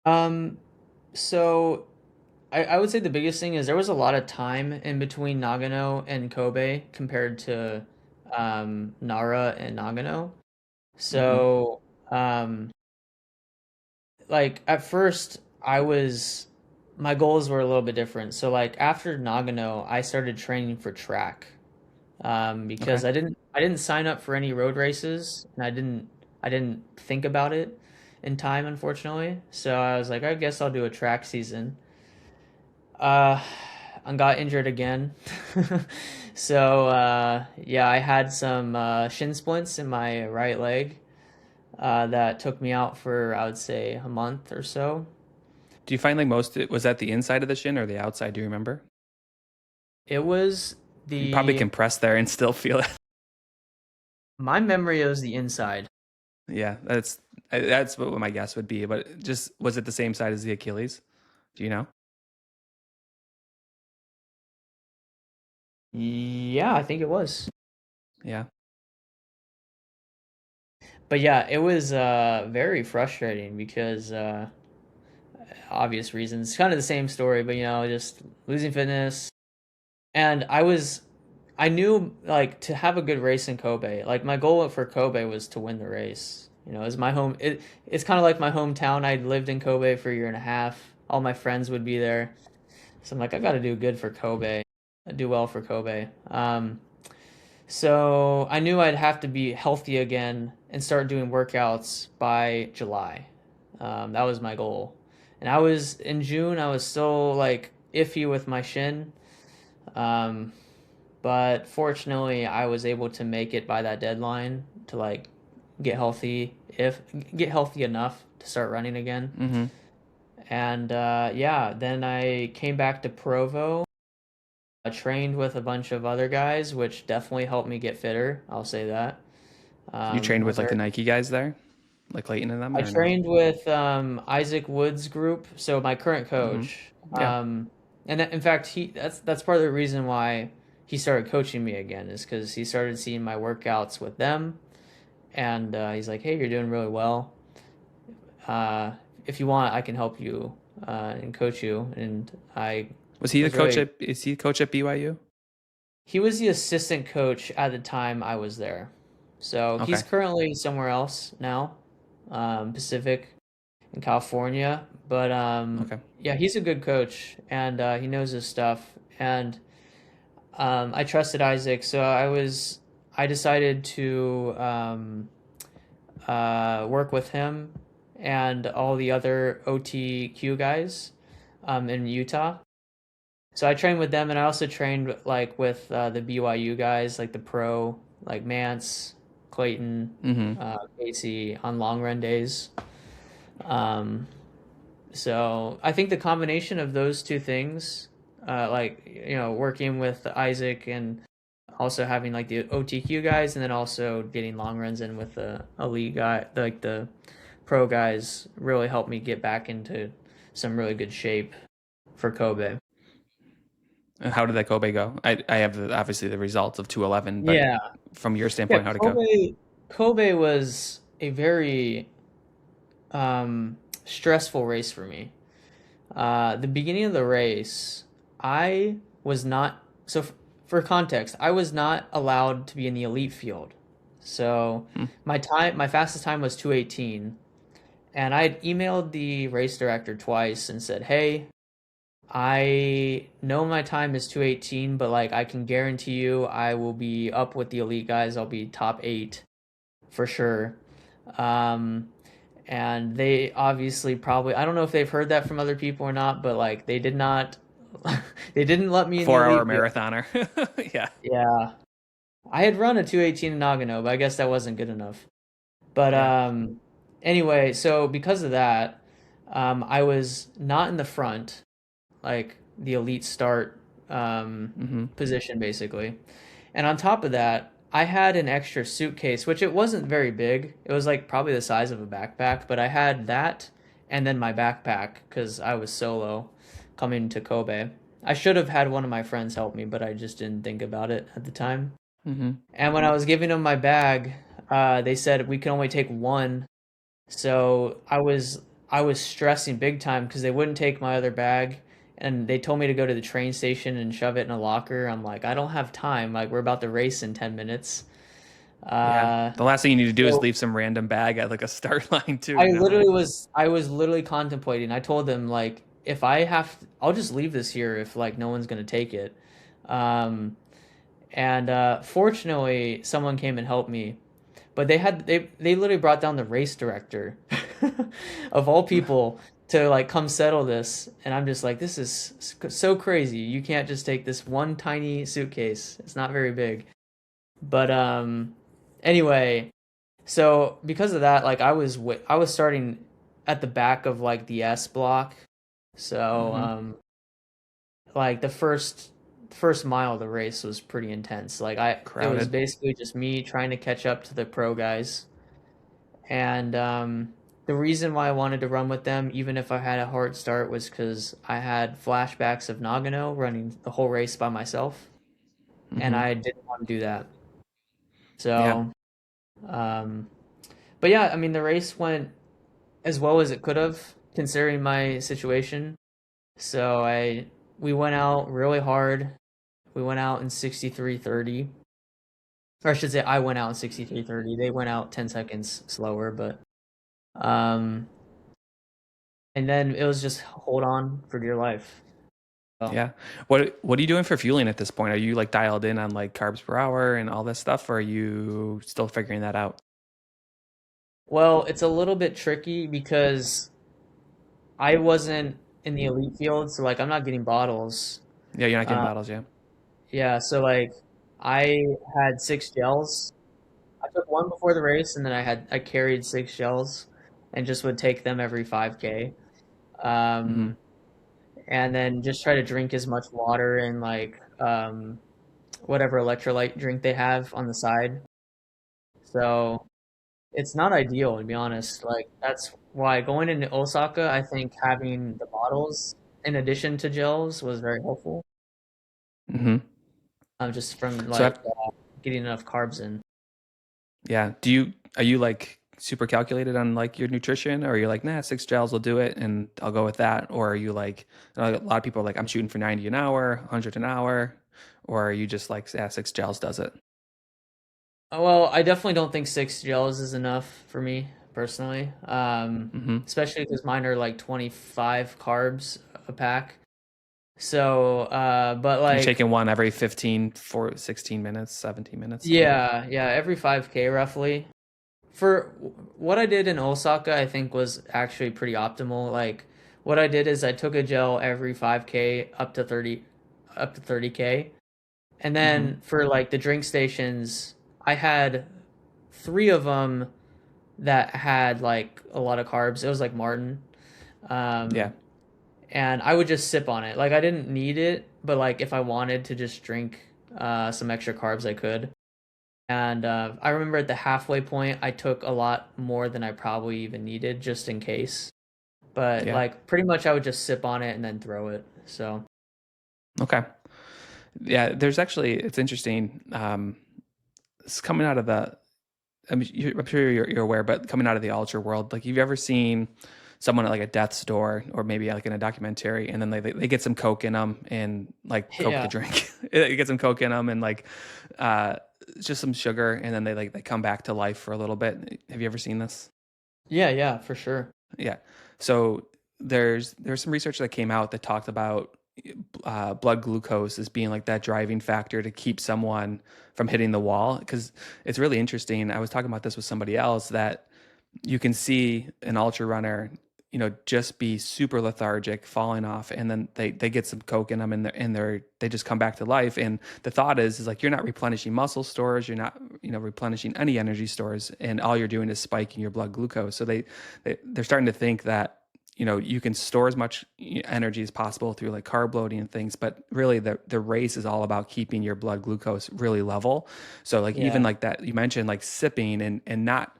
Um, so I would say the biggest thing is there was a lot of time in between Nagano and Kobe compared to Nara and Nagano. Hmm. So like at first my goals were a little bit different. So like after Nagano, I started training for track. Okay. Because I didn't sign up for any road races and I didn't think about it in time, unfortunately. So I was like, I guess I'll do a track season. Uh, I got injured again. So yeah, I had some shin splints in my right leg that took me out for I would say a month or so. Do you find like was that the inside of the shin or the outside? Do you remember? It was You probably the can press there and still feel it. my memory was the inside. Yeah, that's what my guess would be. But just was it the same side as the Achilles? Do you know? Yeah, I think it was. Yeah. But yeah, it was very frustrating because obvious reasons. Kind of the same story, but just losing fitness. And I knew like to have a good race in Kobe. Like my goal for Kobe was to win the race. It's my home. It's kind of like my hometown. I lived in Kobe for a year and a half. All my friends would be there, so I'm like, I got to do good for Kobe. Do well for Kobe. So I knew I'd have to be healthy again and start doing workouts by July. That was my goal. And I was in June, I was still like iffy with my shin. Um, but fortunately, I was able to make it by that deadline to like get healthy, if get healthy enough to start running again. Hmm. And yeah, then I came back to Provo. I trained with a bunch of other guys, which definitely helped me get fitter. I'll say that. You trained I was with like the very. Nike guys there, like Clayton and them, I or no? trained with Isaac Woods' group, so my current Hmm. coach. Yeah. And in fact, that's part of the reason why he started coaching me again is because he started seeing my workouts with them, and he's like, "Hey, you're doing really well. Uh, if you want, I can help you and coach you." And I Was he the was coach really at? Is he the coach at BYU? he was the assistant coach at the time I was there, so he's Okay. currently somewhere else now, Pacific in California. But Okay. yeah, he's a good coach and he knows his stuff. And I trusted Isaac, so I decided to work with him and all the other OTQ guys in Utah. So I trained with them, and I also trained like with the BYU guys, like the pro, like Mance, Clayton, Hmm. Casey on long run days. Um, So I think the combination of those two things, like working with Isaac and also having like the OTQ guys, and then also getting long runs in with the elite guy, like the pro guys, really helped me get back into some really good shape for Kobe. How did that Kobe go? I have obviously the results of 211, but Yeah, from your yeah. standpoint, how'd it go? Kobe was a very stressful race for me. The beginning of the race, I was not so. For context, I was not allowed to be in the elite field. So Hmm. my fastest time was 2:18, and I had emailed the race director twice and said, "Hey, I know my time is 2:18, but like I can guarantee you, I will be up with the elite guys. I'll be top eight for sure." Um, and they obviously probably I don't know if they've heard that from other people or not, but like they did not they didn't let me A in the 4 hour elite field. marathoner. Yeah. Yeah. I had run a 2:18 in Nagano, but I guess that wasn't good enough. But Yeah. anyway, so because of that, I was not in the front. Like the elite start Mm-hmm. position basically. And on top of that, I had an extra suitcase, which it wasn't very big. It was like probably the size of a backpack, but I had that and then my backpack because I was solo coming to Kobe. I should have had one of my friends help me, but I just didn't think about it at the time. Mm-hmm. And when I was giving them my bag, they said we can only take one. So I was stressing big time because they wouldn't take my other bag, and they told me to go to the train station and shove it in a locker. I'm like, I don't have time. Like we're about to race in 10 minutes. Yeah. Uh, The last thing you need to do is so leave some random bag at like a start line too, I you know? literally was I was literally contemplating. I told them like if I have, I'll just leave this here if like no one's gonna take it. Um, and fortunately, someone came and helped me. But they literally brought down the race director of all people to like come settle this, and I'm just like, this is so crazy. You can't just take this one tiny suitcase. It's not very big. But anyway, so because of that, like I was starting at the back of like the S block. So Mm-hmm. like the first mile of the race was pretty intense. Like it was Crowded. basically just me trying to catch up to the pro guys. And the reason why I wanted to run with them, even if I had a hard start, was because I had flashbacks of Nagano running the whole race by myself, and Mm-hmm. I didn't want to do that. Yeah. So, um, but yeah, I mean, the race went as well as it could have, considering my situation. So we went out really hard. We went out in 63:30. Or I should say I went out in 63:30. They went out 10 seconds slower, but um and then it was just hold on for dear life. Oh. Yeah. What are you doing for fueling at this point? Are you like dialed in on like carbs per hour and all this stuff, or are you still figuring that out? Well, it's a little bit tricky because I wasn't in the elite field, so like I'm not getting bottles. Yeah, you're not getting Uh, bottles, yeah. yeah, so like I had 6 gels. I took one before the race, and then I carried 6 gels, and just would take them every 5K. Mm-hmm. Um, and then just try to drink as much water and like whatever electrolyte drink they have on the side. So it's not ideal to be honest. Like that's why going into Osaka, I think having the bottles in addition to gels was very helpful. Mm-hmm. Just from So, like getting enough carbs in. yeah. Are you like super calculated on like your nutrition, or are you like, nah, 6 gels will do it and I'll go with that? Or are you like, a lot of people are like, I'm shooting for 90 an hour, 100 an hour, or are you just like, yeah, 6 gels does it? Well, I definitely don't think 6 gels is enough for me personally. Mm-hmm. Especially because mine are like 25 carbs a pack. So, but You're like, taking one every 15 for 16 minutes, 17 minutes. yeah, yeah, every 5K roughly. For what I did in Osaka, I think was actually pretty optimal. Like, what I did is I took a gel every 5K up to 30K. And Mm-hmm. then for like the drink stations, I had three of them that had like a lot of carbs. It was like Martin. Yeah. Um, and I would just sip on it. Like I didn't need it, but like if I wanted to just drink some extra carbs, I could. And I remember at the halfway point, I took a lot more than I probably even needed, just in case. But Yeah. like pretty much, I would just sip on it and then throw it. So Okay. Yeah. There's actually, it's interesting. It's coming out of I'm sure you're aware, but coming out of the ultra world, like, have you ever seen someone at like a death's door, or maybe like in a documentary, and then they get some Coke in them, and like Coke the yeah, drink, they get some Coke in them, and like uh, just some sugar, and then they come back to life for a little bit. Have you ever seen this? yeah, yeah, for sure. Yeah. So there's some research that came out that talked about blood glucose as being like that driving factor to keep someone from hitting the wall. Because it's really interesting. I was talking about this with somebody else, that you can see an ultra runner, just be super lethargic, falling off, and then they get some Coke in them, and they just come back to life. And the thought is like, you're not replenishing muscle stores, you're not replenishing any energy stores, and all you're doing is spiking your blood glucose. So they're starting to think that you can store as much energy as possible through like carb loading and things, but really the race is all about keeping your blood glucose really level. So like even Yeah. like that you mentioned like sipping and not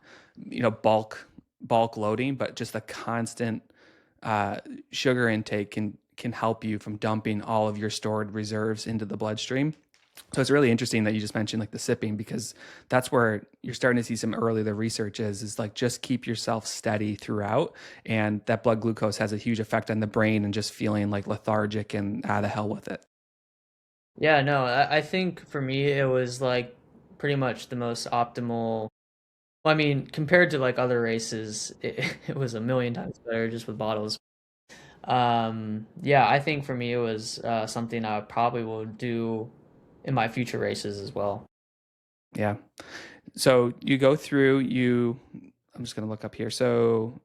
bulk loading, but just a constant uh, sugar intake can help you from dumping all of your stored reserves into the bloodstream. So it's really interesting that you just mentioned like the sipping, because that's where you're starting to see some early the research is like just keep yourself steady throughout, and that blood glucose has a huge effect on the brain and just feeling like lethargic and the hell with it. Yeah, no, I think for me it was like pretty much the most optimal. Well, I mean, compared to like other races, it was a million times better just with bottles. Yeah, I think for me it was something I probably will do in my future races as well. Yeah. So you go through you. I'm just gonna look up here. So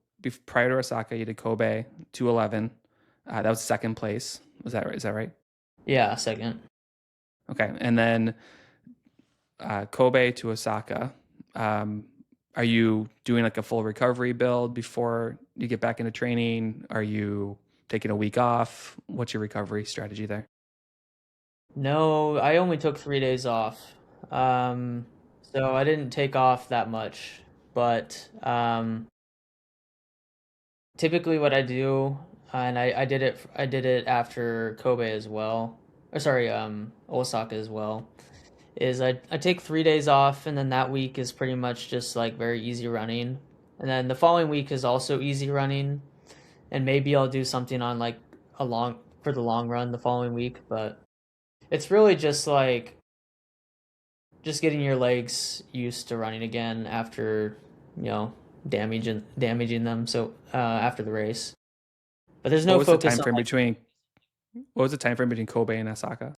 prior to Osaka, you did Kobe 211. That was second place. Was that right? Is that right? Yeah, second. Okay. And then Kobe to Osaka. Um, are you doing like a full recovery build before you get back into training? Are you taking a week off? What's your recovery strategy there? No, I only took 3 days off. Um, so I didn't take off that much, but typically what I do, and I did it after Kobe as well, or sorry, Osaka as well, is I take 3 days off, and then that week is pretty much just like very easy running, and then the following week is also easy running, and maybe I'll do something on like a long for the long run the following week, but it's really just like just getting your legs used to running again after you know damaging them so after the race. But there's What no was the focus time on frame like between what was the time frame between Kobe and Osaka?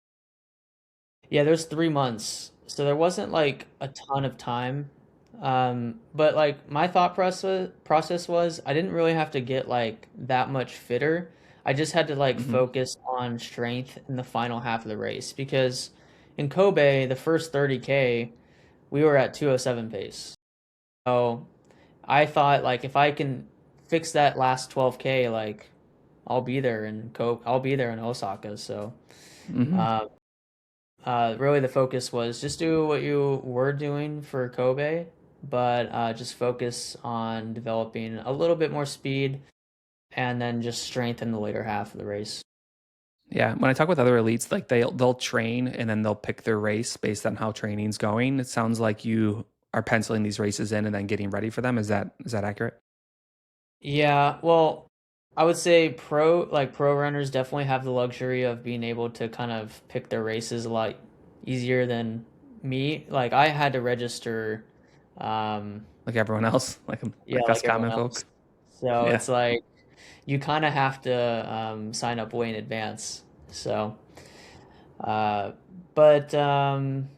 yeah, there's 3 months, so there wasn't like a ton of time. But like my thought process was I didn't really have to get like that much fitter. I just had to like Hmm. focus on strength in the final half of the race because in Kobe, the first 30K, we were at 207 pace. So I thought like if I can fix that last 12K, like I'll be there in Osaka. So Hmm. uh, really the focus was just do what you were doing for Kobe, but just focus on developing a little bit more speed and then just strengthen the later half of the race. Yeah, when I talk with other elites, like they'll train and then they'll pick their race based on how training's going. It sounds like you are penciling these races in and then getting ready for them. Is that accurate? Yeah, well, I would say pro runners definitely have the luxury of being able to kind of pick their races a lot easier than me. Like I had to register, um, Like everyone else, yeah, like us like everyone common else. folk. So Yeah. it's like you kind of have to sign up way in advance. So, uh, but um,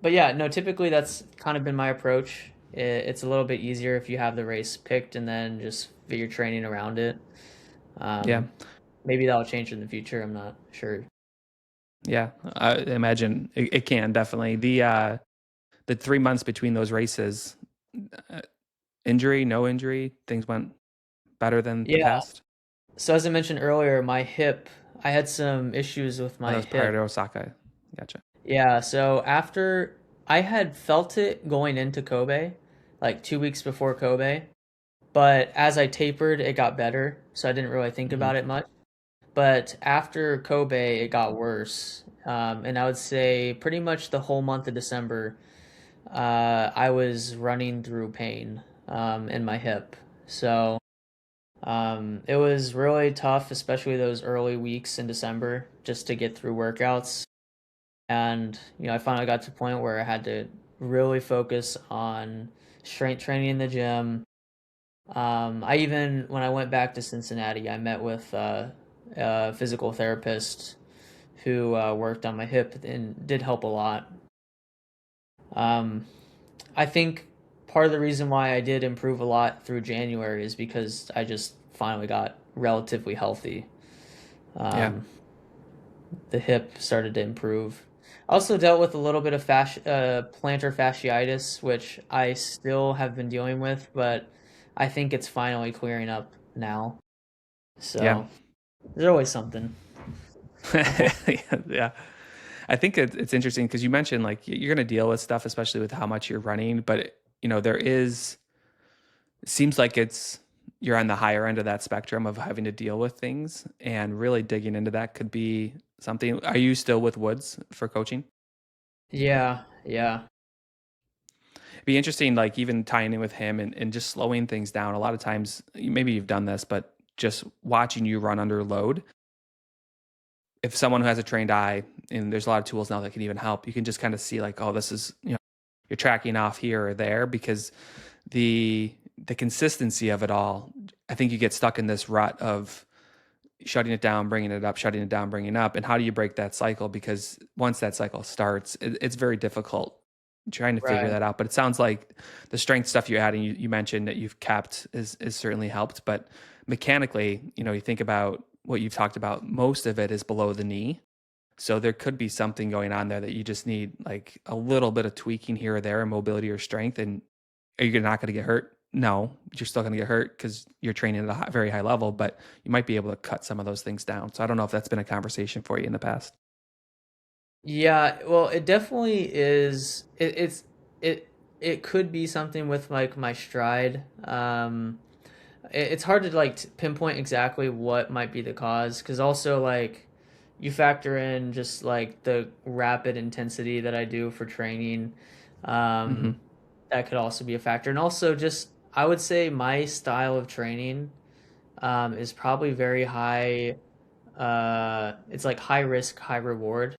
but yeah, no, typically that's kind of been my approach. It's a little bit easier if you have the race picked and then just fit your training around it. Yeah. Um, Maybe that'll change in the future. I'm not sure. Yeah. I imagine it can definitely. The 3 months between those races, uh, injury, no injury, things went better than the Yeah. past. So as I mentioned earlier, my hip, I had some issues with Oh, that my was prior hip. to Osaka. Gotcha. Yeah. So after I had felt it going into Kobe, like 2 weeks before Kobe, but as I tapered, it got better. So I didn't really think Hmm. about it much. But after Kobe, it got worse. And I would say pretty much the whole month of December, I was running through pain in my hip. So it was really tough, especially those early weeks in December, just to get through workouts. And I finally got to a point where I had to really focus on strength training in the gym. I even when I went back to Cincinnati, I met with a physical therapist who worked on my hip and did help a lot. Um, I think part of the reason why I did improve a lot through January is because I just finally got relatively healthy. Yeah. Um, the hip started to improve. I also dealt with a little bit of plantar fasciitis, which I still have been dealing with, but I think it's finally clearing up now. Yeah. So there's always something, unfortunately. Yeah. I think it's interesting because you mentioned like you're going to deal with stuff, especially with how much you're running. But, there is, it seems like you're on the higher end of that spectrum of having to deal with things, and really digging into that could be something. Are you still with Woods for coaching? Yeah, yeah, It'd be interesting, like even tying in with him and just slowing things down. A lot of times, maybe you've done this, but just watching you run under load, if someone who has a trained eye, and there's a lot of tools now that can even help, you can just kind of see like, oh, this is, you're tracking off here or there, because the consistency of it all, I think you get stuck in this rut of shutting it down, bringing it up, shutting it down, bringing it up. And how do you break that cycle? Because once that cycle starts, it's very difficult trying to figure right. that out. But it sounds like the strength stuff you're adding, you mentioned that you've kept is certainly helped. But mechanically, you think about what you've talked about, most of it is below the knee. So there could be something going on there that you just need like a little bit of tweaking here or there, mobility or strength. And are you not going to get hurt? No, you're still going to get hurt because you're training at a very high level, but you might be able to cut some of those things down. So I don't know if that's been a conversation for you in the past. Yeah, well, it definitely is. It it could be something with like my stride. It's hard to like pinpoint exactly what might be the cause because also like you factor in just like the rapid intensity that I do for training. Mm-hmm. Um, that could also be a factor, and also just I would say my style of training is probably very high. It's like high risk, high reward.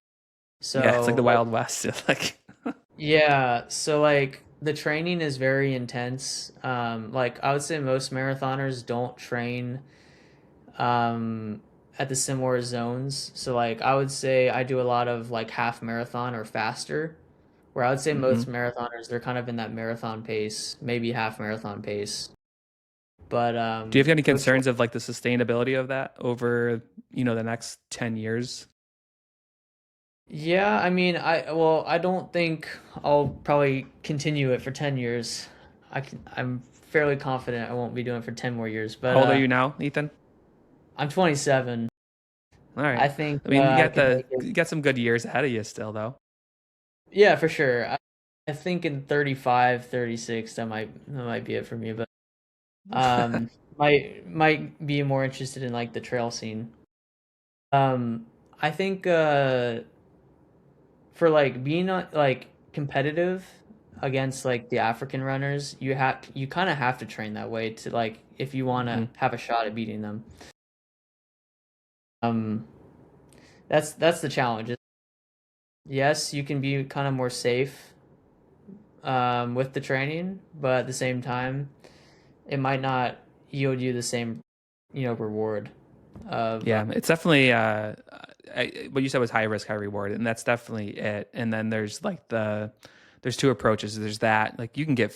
Yeah, it's like So the like Wild West. Like, yeah, so like the training is very intense. Like I would say most marathoners don't train um at the similar zones. So like I would say I do a lot of like half marathon or faster, where I would say mm-hmm. most marathoners they're kind of in that marathon pace, maybe half marathon pace. But Do you have any with concerns of like the sustainability of that over, the next 10 years? yeah, I mean, I don't think I'll probably continue it for 10 years. I'm fairly confident I won't be doing it for 10 more years, but How old are you now, Ethan? I'm 27. All right. I think I mean, I could make it. you got some good years ahead of you still, though. Yeah, for sure. I think in 35, 36 that might be it for me, but um might be more interested in like the trail scene. Um I think for like being like competitive against like the African runners, you kind of have to train that way to like if you want Hmm. to have a shot at beating them. Um, that's the challenge. Yes, you can be kind of more safe with the training, but at the same time, it might not yield you the same, reward of Yeah, it's definitely what you said was high risk, high reward, and that's definitely it. And then there's like there's two approaches. There's that like you can get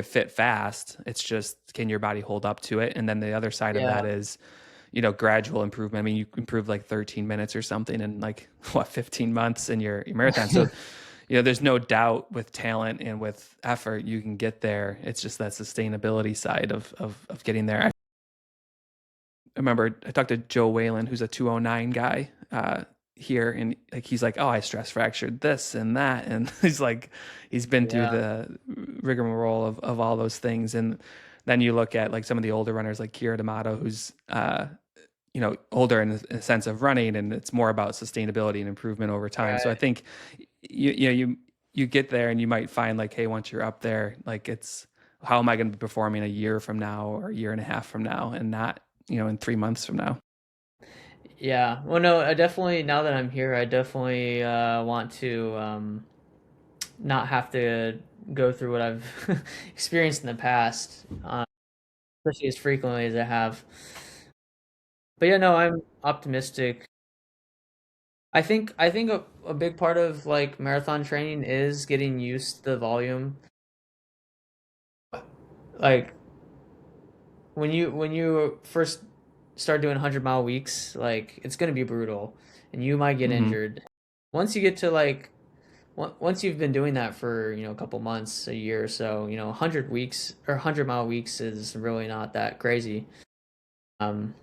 fit fast. It's just can your body hold up to it? And then the other side of that yeah, is, gradual improvement. I mean, you improve like 13 minutes or something in like what 15 months in your marathon. So, there's no doubt with talent and with effort you can get there. It's just that sustainability side of getting there. I remember I talked to Joe Whalen, who's a 209 guy here, and like he's like, "Oh, I stress fractured this and that," and he's like, he's been through yeah, the rigmarole of all those things. And then you look at like some of the older runners, like Kira D'Amato, who's older in a sense of running, and it's more about sustainability and improvement over time. So I right, think you get there, and you might find like, hey, once you're up there, like it's how am I going to be performing a year from now or a year and a half from now, and not in 3 months from now. yeah. Well, no, I definitely now that I'm here, I definitely want to not have to go through what I've experienced in the past, especially as frequently as I have. But yeah, no, I'm optimistic. I think a big part of like marathon training is getting used to the volume. Like when you first start doing 100-mile weeks, like it's gonna be brutal, and you might get Hmm. injured. Once you get to like once you've been doing that for a couple months, a year or so, 100 weeks or 100-mile weeks is really not that crazy. Um,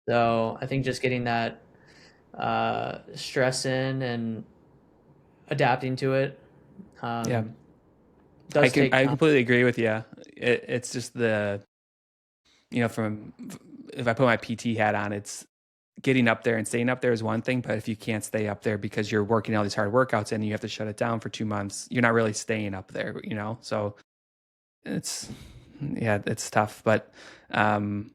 So I think just getting that stress in and adapting to it Yeah. um, does take I time. completely agree with you. It's just from if I put my PT hat on, it's getting up there and staying up there is one thing, but if you can't stay up there because you're working all these hard workouts and you have to shut it down for 2 months, you're not really staying up there. So it's, yeah, it's tough. But um,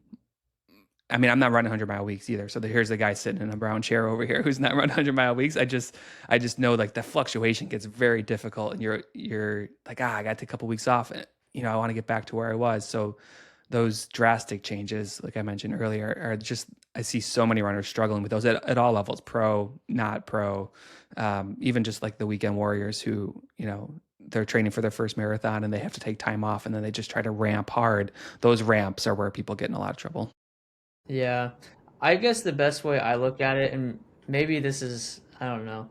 I mean, I'm not running 100-mile weeks either. So here's the guy sitting in a brown chair over here who's not running 100-mile weeks. I just know like the fluctuation gets very difficult, and you're like, I got to take a couple weeks off, and I want to get back to where I was. So those drastic changes, like I mentioned earlier, are just, I see so many runners struggling with those at all levels, pro, not pro, even just like the weekend warriors who, they're training for their first marathon and they have to take time off and then they just try to ramp hard. Those ramps are where people get in a lot of trouble. Yeah. I guess the best way I look at it, and maybe this is, I don't know,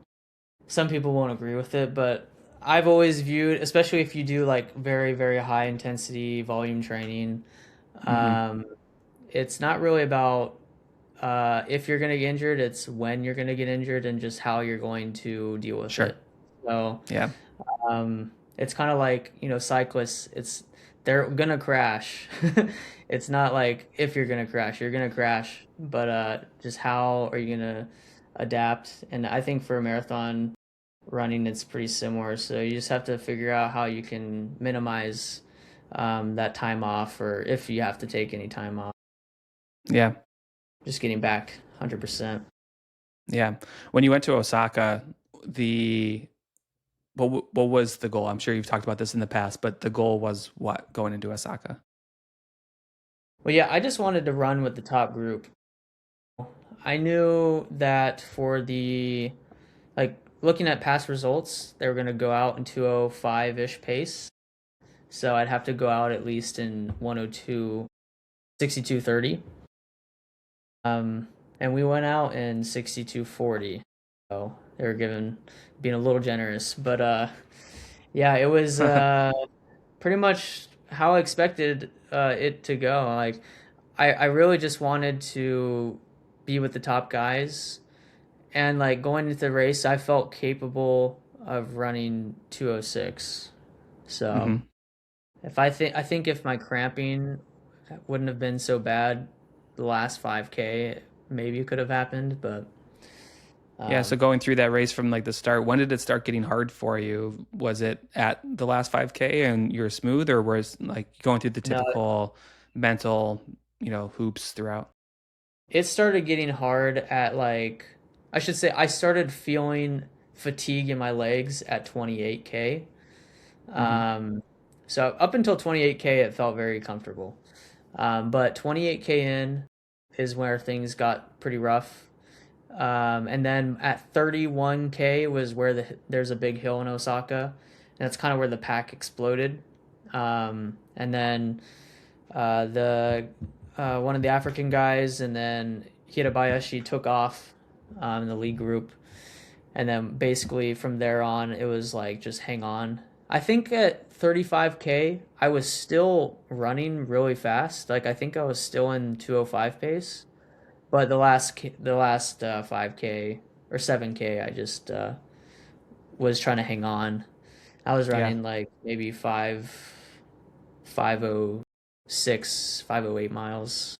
some people won't agree with it, but I've always viewed, especially if you do like very, very high intensity volume training, Hmm. um, it's not really about if you're going to get injured, it's when you're going to get injured and just how you're going to deal with Sure. it. So, Yeah. it's kind of like, cyclists, they're gonna crash. It's not like if you're gonna crash, but just how are you gonna adapt? And I think for marathon running, it's pretty similar. So you just have to figure out how you can minimize that time off, or if you have to take any time off, Yeah. just getting back 100%. Yeah. When you went to Osaka, the what was the goal? I'm sure you've talked about this in the past, but the goal was what going into Osaka? Well, yeah, I just wanted to run with the top group. I knew that for the like looking at past results, they were going to go out in 205-ish pace. So I'd have to go out at least in 102, 62:30. And we went out in 62:40. So they were being a little generous, but yeah, it was pretty much how I expected it to go. Like I really just wanted to be with the top guys. And like going into the race, I felt capable of running 206. So Hmm. if I think if my cramping wouldn't have been so bad, the last 5K maybe it could have happened, but Yeah, so um, going through that race from like the start, when did it start getting hard for you? Was it at the last 5K and you were smooth, or was like going through the no, typical mental, hoops throughout? it started getting hard at like I should say I started feeling fatigue in my legs at 28K. Hmm. Um, so up until 28K, it felt very comfortable. But 28K in is where things got pretty rough. And then at 31K was where there's a big hill in Osaka, and that's kind of where the pack exploded. And then the one of the African guys, and then Hirabayashi took off in the lead group, and then basically from there on, it was like just hang on. I think at 35K, I was still running really fast. Like I think I was still in 205 pace, but the last 5K or 7K, I just was trying to hang on. I was Yeah. running like maybe 506, 508 miles.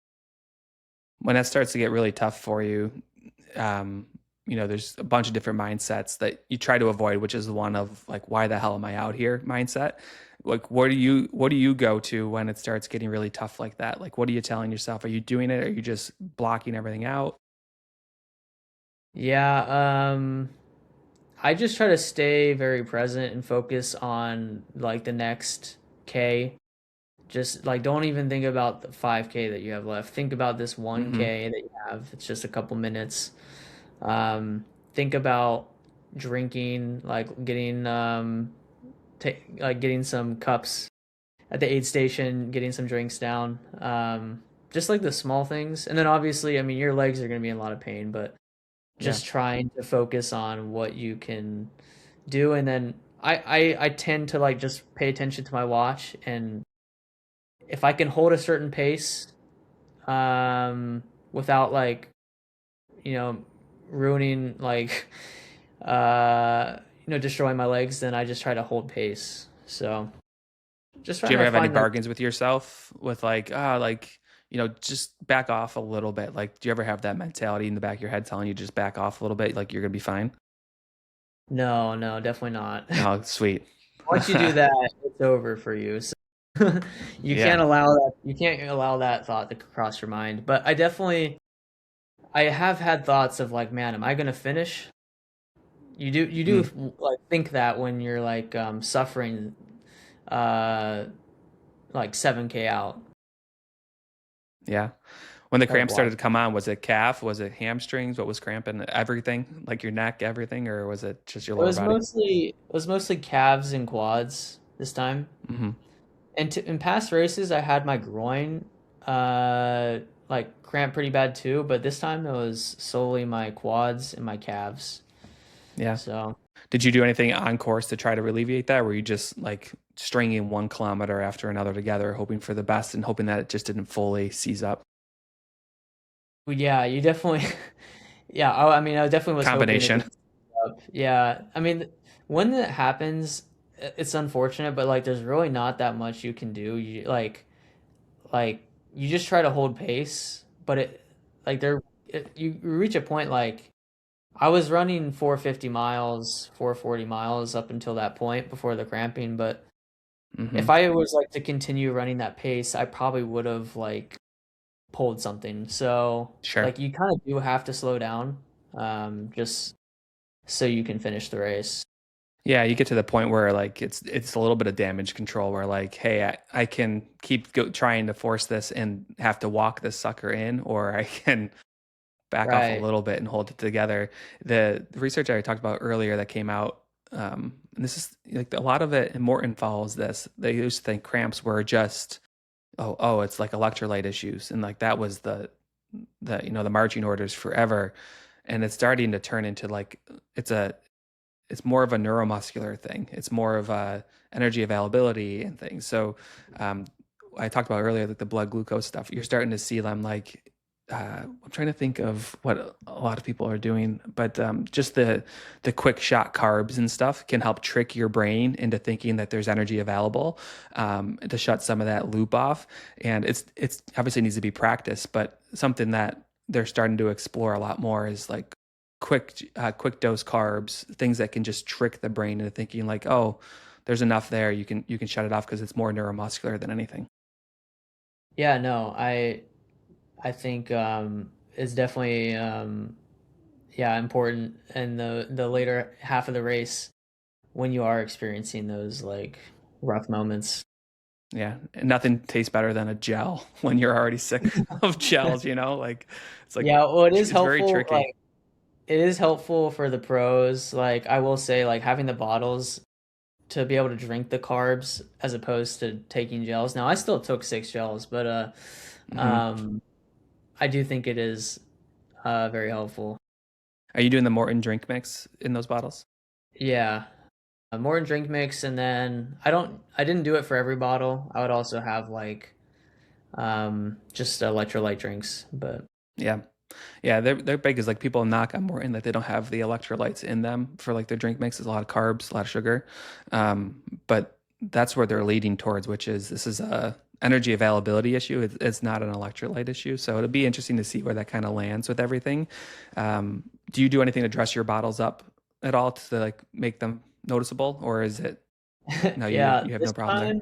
When that starts to get really tough for you, there's a bunch of different mindsets that you try to avoid, which is the one of like, why the hell am I out here mindset? Like, what do you go to when it starts getting really tough like that? Like, what are you telling yourself? Are you doing it? Are you just blocking everything out? Yeah, I just try to stay very present and focus on like the next K. Just like don't even think about the 5K that you have left. Think about this Hmm. 1K that you have. It's just a couple minutes. Think about drinking, like getting some cups at the aid station, getting some drinks down. Just like the small things. And then obviously, I mean, your legs are going to be in a lot of pain, but Yeah. just trying to focus on what you can do. And then I tend to like just pay attention to my watch, and if I can hold a certain pace, um without like, you know, ruining like destroying my legs, then I just try to hold pace. So just Do trying you ever to have any find the bargains with yourself with like, just back off a little bit? Like, do you ever have that mentality in the back of your head telling you just back off a little bit, like you're gonna be fine? no, no, definitely not. Oh, sweet. Once you do that, it's over for you. So Yeah. you can't allow that thought to cross your mind. But I have had thoughts of like, man, am I gonna finish? You Hmm. do like think that when you're like suffering uh like 7K out. Yeah. When the Like cramps started watch. to come on, was it calf? Was it hamstrings? What was cramping? Everything? Like your neck, everything? Or was it just your lower body? It was mostly calves and quads this time. Hmm. And in past races I had my groin like cramp pretty bad too, but this time it was solely my quads and my calves. Yeah. So Did you do anything on course to try to alleviate that? Were you just like stringing 1 kilometer after another together, hoping for the best and hoping that it just didn't fully seize up? yeah, you definitely yeah, I mean I definitely was hoping it Combination. didn't up. Yeah. I mean when that happens it's unfortunate, but like there's really not that much you can do. Like you just try to hold pace, but it like you reach a point like I was running 450 miles, 440 miles up until that point before the cramping, but if Hmm. I was like to continue running that pace, I probably would have like pulled something. So Sure. like you kind of do have to slow down, just so you can finish the race. Yeah, you get to the point where like it's a little bit of damage control where like, hey, I can keep trying to force this and have to walk this sucker in, or I can back off a Right. little bit and hold it together. The research I talked about earlier that came out, and this is like a lot of it, and Morton follows this. They used to think cramps were just, it's like electrolyte issues, and like that was the marching orders forever, and it's starting to turn into like it's a it's more of a neuromuscular thing. It's more of a energy availability and things. So um, I talked about earlier, like the blood glucose stuff. You're starting to see them like I'm trying to think of what a lot of people are doing, but just the quick shot carbs and stuff can help trick your brain into thinking that there's energy available, to shut some of that loop off. And it's obviously needs to be practiced, but something that they're starting to explore a lot more is like quick dose carbs, things that can just trick the brain into thinking like, oh, there's enough there. You can shut it off because it's more neuromuscular than anything. Yeah, no, I think it's definitely yeah, important in the later half of the race when you are experiencing those like rough moments. Yeah, and nothing tastes better than a gel when you're already sick of gels. Like it's like Yeah, well, it is it's very helpful. tricky. Like, it is helpful for the pros. Like, I will say, like, having the bottles to be able to drink the carbs as opposed to taking gels. Now, I still took 6 gels, but Hmm. um, I do think it is very helpful. Are you doing the Morton drink mix in those bottles? Yeah, more in drink mix, and then I didn't do it for every bottle. I would also have like just electrolyte drinks, but Yeah. Yeah, they're big as like people knock on Morton that they don't have the electrolytes in them for like their drink mix. Is a lot of carbs, a lot of sugar, but that's where they're leading towards, which is this is a energy availability issue. It's not an electrolyte issue, so it'll be interesting to see where that kind of lands with everything. Do you do anything to dress your bottles up at all to like make them noticeable, or is it no, you yeah, you have no problem there?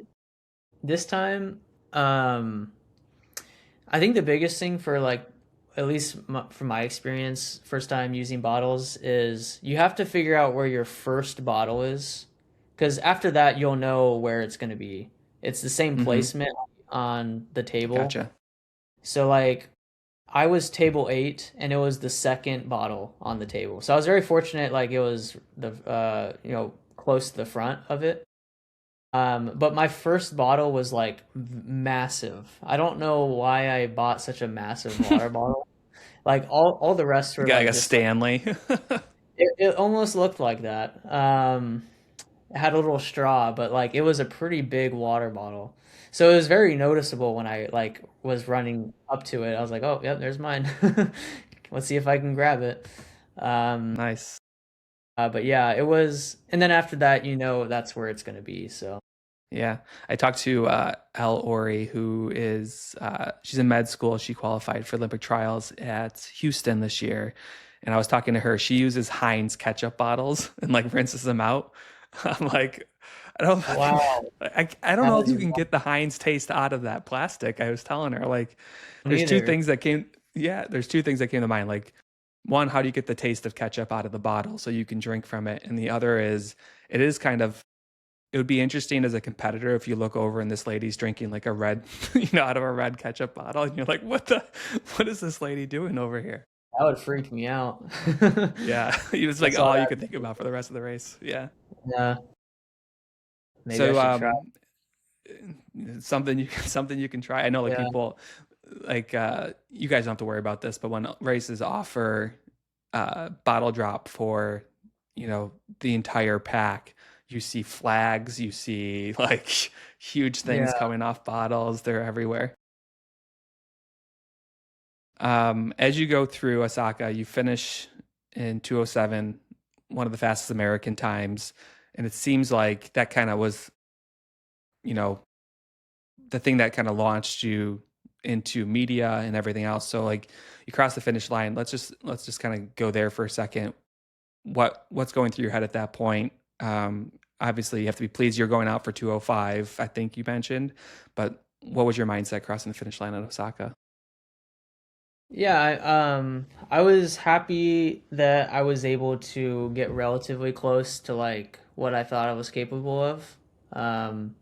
this time, um, I think the biggest thing for like, at least from my experience, first time using bottles is you have to figure out where your first bottle is, because after that you'll know where it's going to be. It's the same Mm-hmm. placement on the table. Gotcha. So like I was table 8 and it was the second bottle on the table. So I was very fortunate like it was the close to the front of it. But my first bottle was like massive. I don't know why I bought such a massive water bottle. Like all the rest You were got like like a just like Stanley. it almost looked like that. It had a little straw, but like it was a pretty big water bottle. So it was very noticeable when I like was running up to it. I was like, "Oh, yep, there's mine." Let's see if I can grab it. Um, Nice. but yeah, it was, and then after that, that's where it's gonna be. So Yeah, I talked to Elle Ori, who is she's in med school. She qualified for Olympic trials at Houston this year, and I was talking to her. She uses Heinz ketchup bottles and like rinses them out. I'm like, I don't, wow, I don't know that if is you can get the Heinz taste out of that plastic. I was telling her like, there's two neither. things that came. Yeah, there's two things that came to mind. Like, one, how do you get the taste of ketchup out of the bottle so you can drink from it? And the other is, it is kind of it would be interesting as a competitor if you look over and this lady's drinking like a red, out of a red ketchup bottle, and you're like, what is this lady doing over here? That would freak me out. Yeah, it was I like saw all you that. could think about for the rest of the race. Yeah. Yeah, maybe I So, should try. something you can try. I know like Yeah, people like you guys don't have to worry about this, but when races offer bottle drop for the entire pack, you see flags, you see like huge things yeah, coming off bottles. They're everywhere. As you go through Osaka, you finish in 2:07, one of the fastest American times, and it seems like that kind of was, you know, the thing that kind of launched you into media and everything else. So like you cross the finish line. Let's just kind of go there for a second. What's going through your head at that point? Obviously, you have to be pleased you're going out for 2:05. I think you mentioned, but what was your mindset crossing the finish line at Osaka? yeah. I was happy that I was able to get relatively close to like what I thought I was capable of. Um,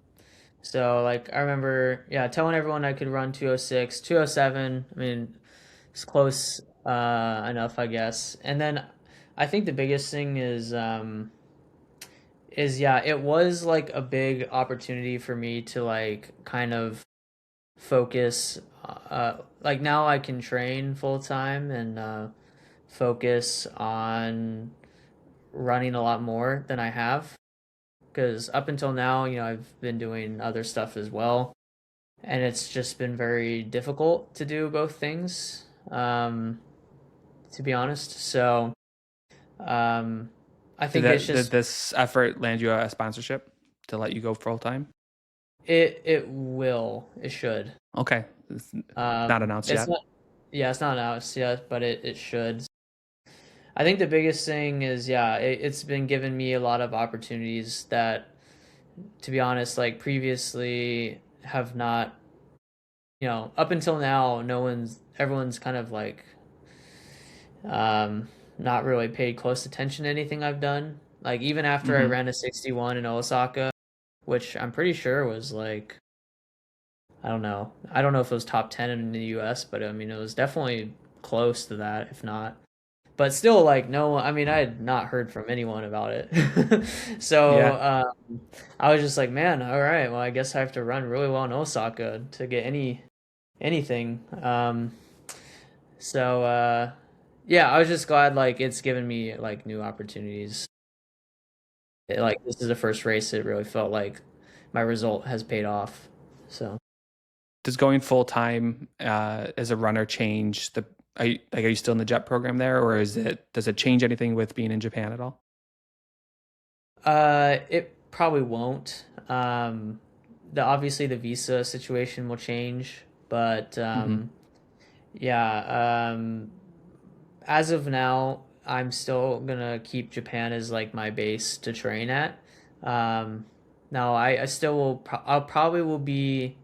so like I remember, yeah, telling everyone I could run 206, 207. I mean, it's close enough, I guess. And then I think the biggest thing is yeah, it was like a big opportunity for me to like kind of focus like now I can train full time and focus on running a lot more than I have because up until now, I've been doing other stuff as well and it's just been very difficult to do both things to be honest. So um I Did think it's that did just this effort land you a sponsorship to let you go full time? it should. Okay, it's not announced It's yet. not, yeah, it's not out yet, but it should. I think the biggest thing is, yeah, it's been giving me a lot of opportunities that, to be honest, like previously have not, up until now, everyone's kind of like, um, not really paid close attention to anything I've done. Like even after I Hmm. ran a 61 in Osaka, which I'm pretty sure was like, I don't know. I don't know if it was top 10 in the US, but I mean, it was definitely close to that, if not. But still, like, no, I mean, I had not heard from anyone about it. So Yeah. I was just like, man, all right, well, I guess I have to run really well in Osaka to get anything. So yeah, I was just glad like it's given me like new opportunities. Like this is the first race it really felt like my result has paid off. So. Does going full time as a runner change the? Are you still in the jet program there, or does it change anything with being in Japan at all? It probably won't. Obviously the visa situation will change, but Hmm. yeah, as of now, I'm still gonna keep Japan as like my base to train at. Um, Now I still will. I'll probably will be.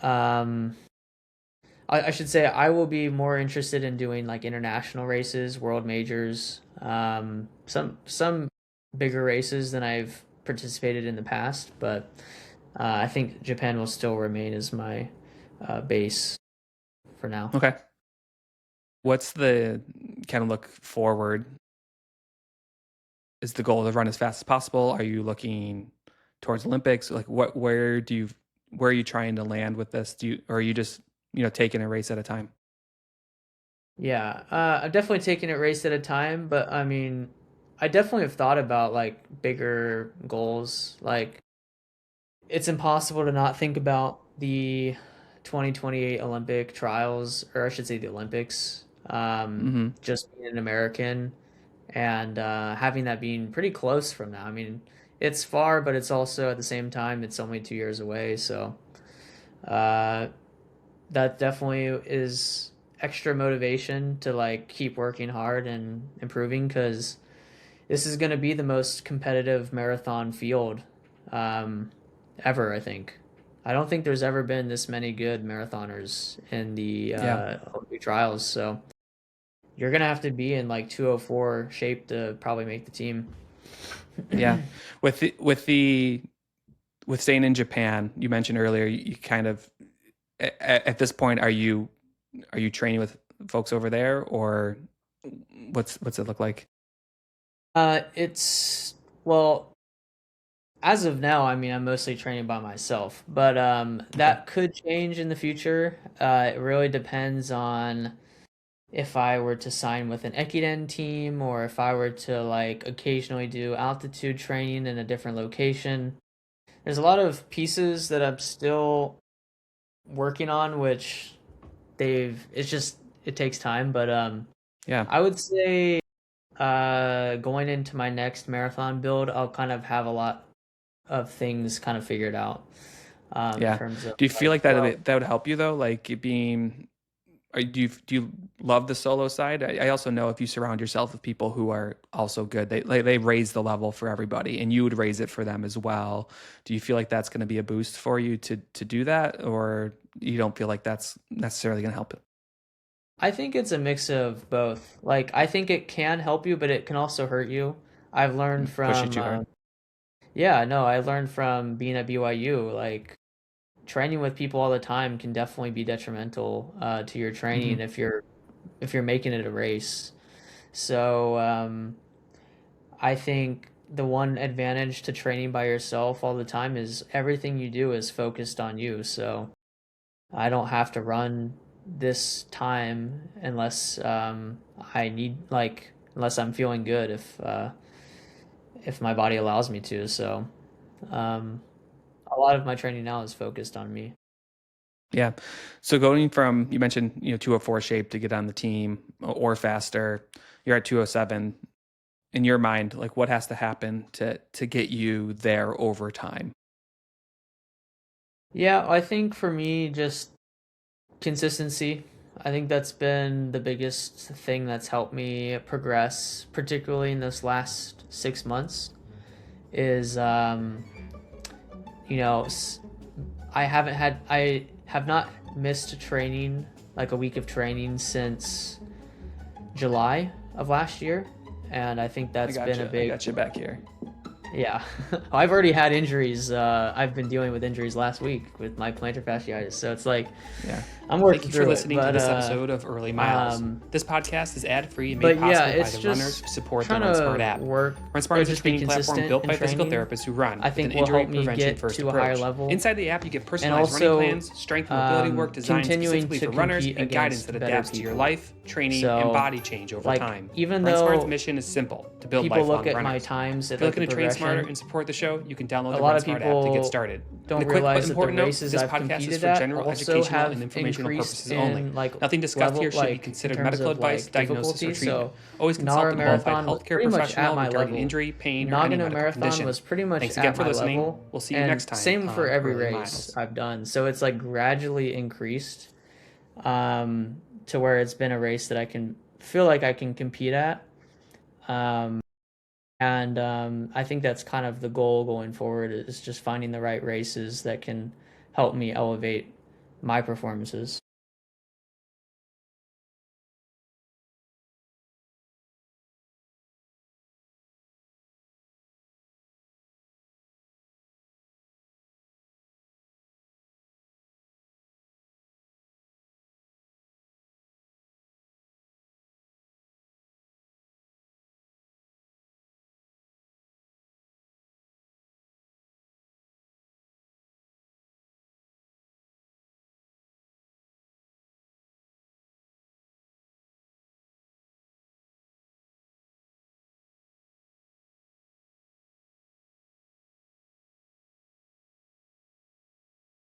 Um, I should say I will be more interested in doing like international races, world majors, some bigger races than I've participated in the past, but I think Japan will still remain as my base for now. Okay. What's the kind of look forward? Is the goal to run as fast as possible? Are you looking towards Olympics? Like where are you trying to land with this? Or are you just, taking a race at a time? Yeah, I'm definitely taking it race at a time, but I mean, I definitely have thought about like bigger goals. Like it's impossible to not think about the 2028 Olympic trials, or I should say the Olympics. Hmm. Just being an American and having that being pretty close from now. I mean, it's far, but it's also at the same time it's only 2 years away. So uh, that definitely is extra motivation to like keep working hard and improving because this is going to be the most competitive marathon field um, ever, I think. I don't think there's ever been this many good marathoners in the Yeah. Olympic trials, so you're gonna have to be in like 204 shape to probably make the team. Yeah. With with staying in Japan, you mentioned earlier, you kind of at this point, are you training with folks over there, or what's it look like? It's well, as of now, I mean, I'm mostly training by myself, but Okay. that could change in the future. It really depends on if I were to sign with an Ekiden team or if I were to like occasionally do altitude training in a different location. There's a lot of pieces that I'm still working on, which it's just it takes time, but Yeah. I would say going into my next marathon build, I'll kind of have a lot of things kind of figured out in Yeah. terms of Do you feel like like that would help you though? Like it being, do you love the solo side? I also know if you surround yourself with people who are also good, they raise the level for everybody, and you would raise it for them as well. Do you feel like that's going to be a boost for you to do that, or you don't feel like that's necessarily going to help it I think it's a mix of both. Like I think it can help you, but it can also hurt you. I've learned push you from too hard? yeah, no, I learned from being at BYU, like training with people all the time can definitely be detrimental to your training Hmm. if you're making it a race. So I think the one advantage to training by yourself all the time is everything you do is focused on you. So I don't have to run this time unless I need like unless I'm feeling good if my body allows me to. So um, a lot of my training now is focused on me. Yeah. So going from, you mentioned, 204 shape to get on the team or faster, you're at 207. In your mind, like what has to happen to get you there over time? Yeah, I think for me, just consistency. I think that's been the biggest thing that's helped me progress, particularly in this last 6 months. Is you know, I have not missed training like a week of training since July of last year, and I think I that's got been a you. I big got you back here. yeah. I've already had injuries. I've been dealing with injuries last week with my plantar fasciitis, so it's like Yeah. I'm Thank working you for through it. listening to this episode of Early Miles. Um, This podcast is ad-free and made but yeah, possible by it's the runners just who support the trying Run Smart to app. work Run Smart or is a just be training platform consistent built in by physical training. therapists who run I with an think will injury help me prevention get first to a higher approach. level, Inside the app, you get and personalized running also plans, strength and mobility work designed continuing specifically to for runners, compete and guidance against that better adapts to your people. life, training, and So, body change over like, time. even Run Smart's though mission is simple: to build people look lifelong at my runners. times If at you're like the looking to train smarter progression, and support the show, you can download a the lot Run of Smart app to get people started. And don't a quick but realize that the important note: races this I've podcast is competed for at general also educational and have informational increased purposes only. in like Nothing discussed level, here should be like in considered terms medical of advice, like diagnosis, or difficulty. treatment. So Always consult Nara a qualified Marathon was healthcare pretty much at professional my regarding level. injury, pain, or any Nagano medical Marathon condition. was pretty much Thanks again at for my listening. level, We'll see you and next time same for on every Early race Miles. I've done. So it's like gradually increased to where it's been a race that I can feel like I can compete at. Um, and I think that's kind of the goal going forward is just finding the right races that can help me elevate my performances.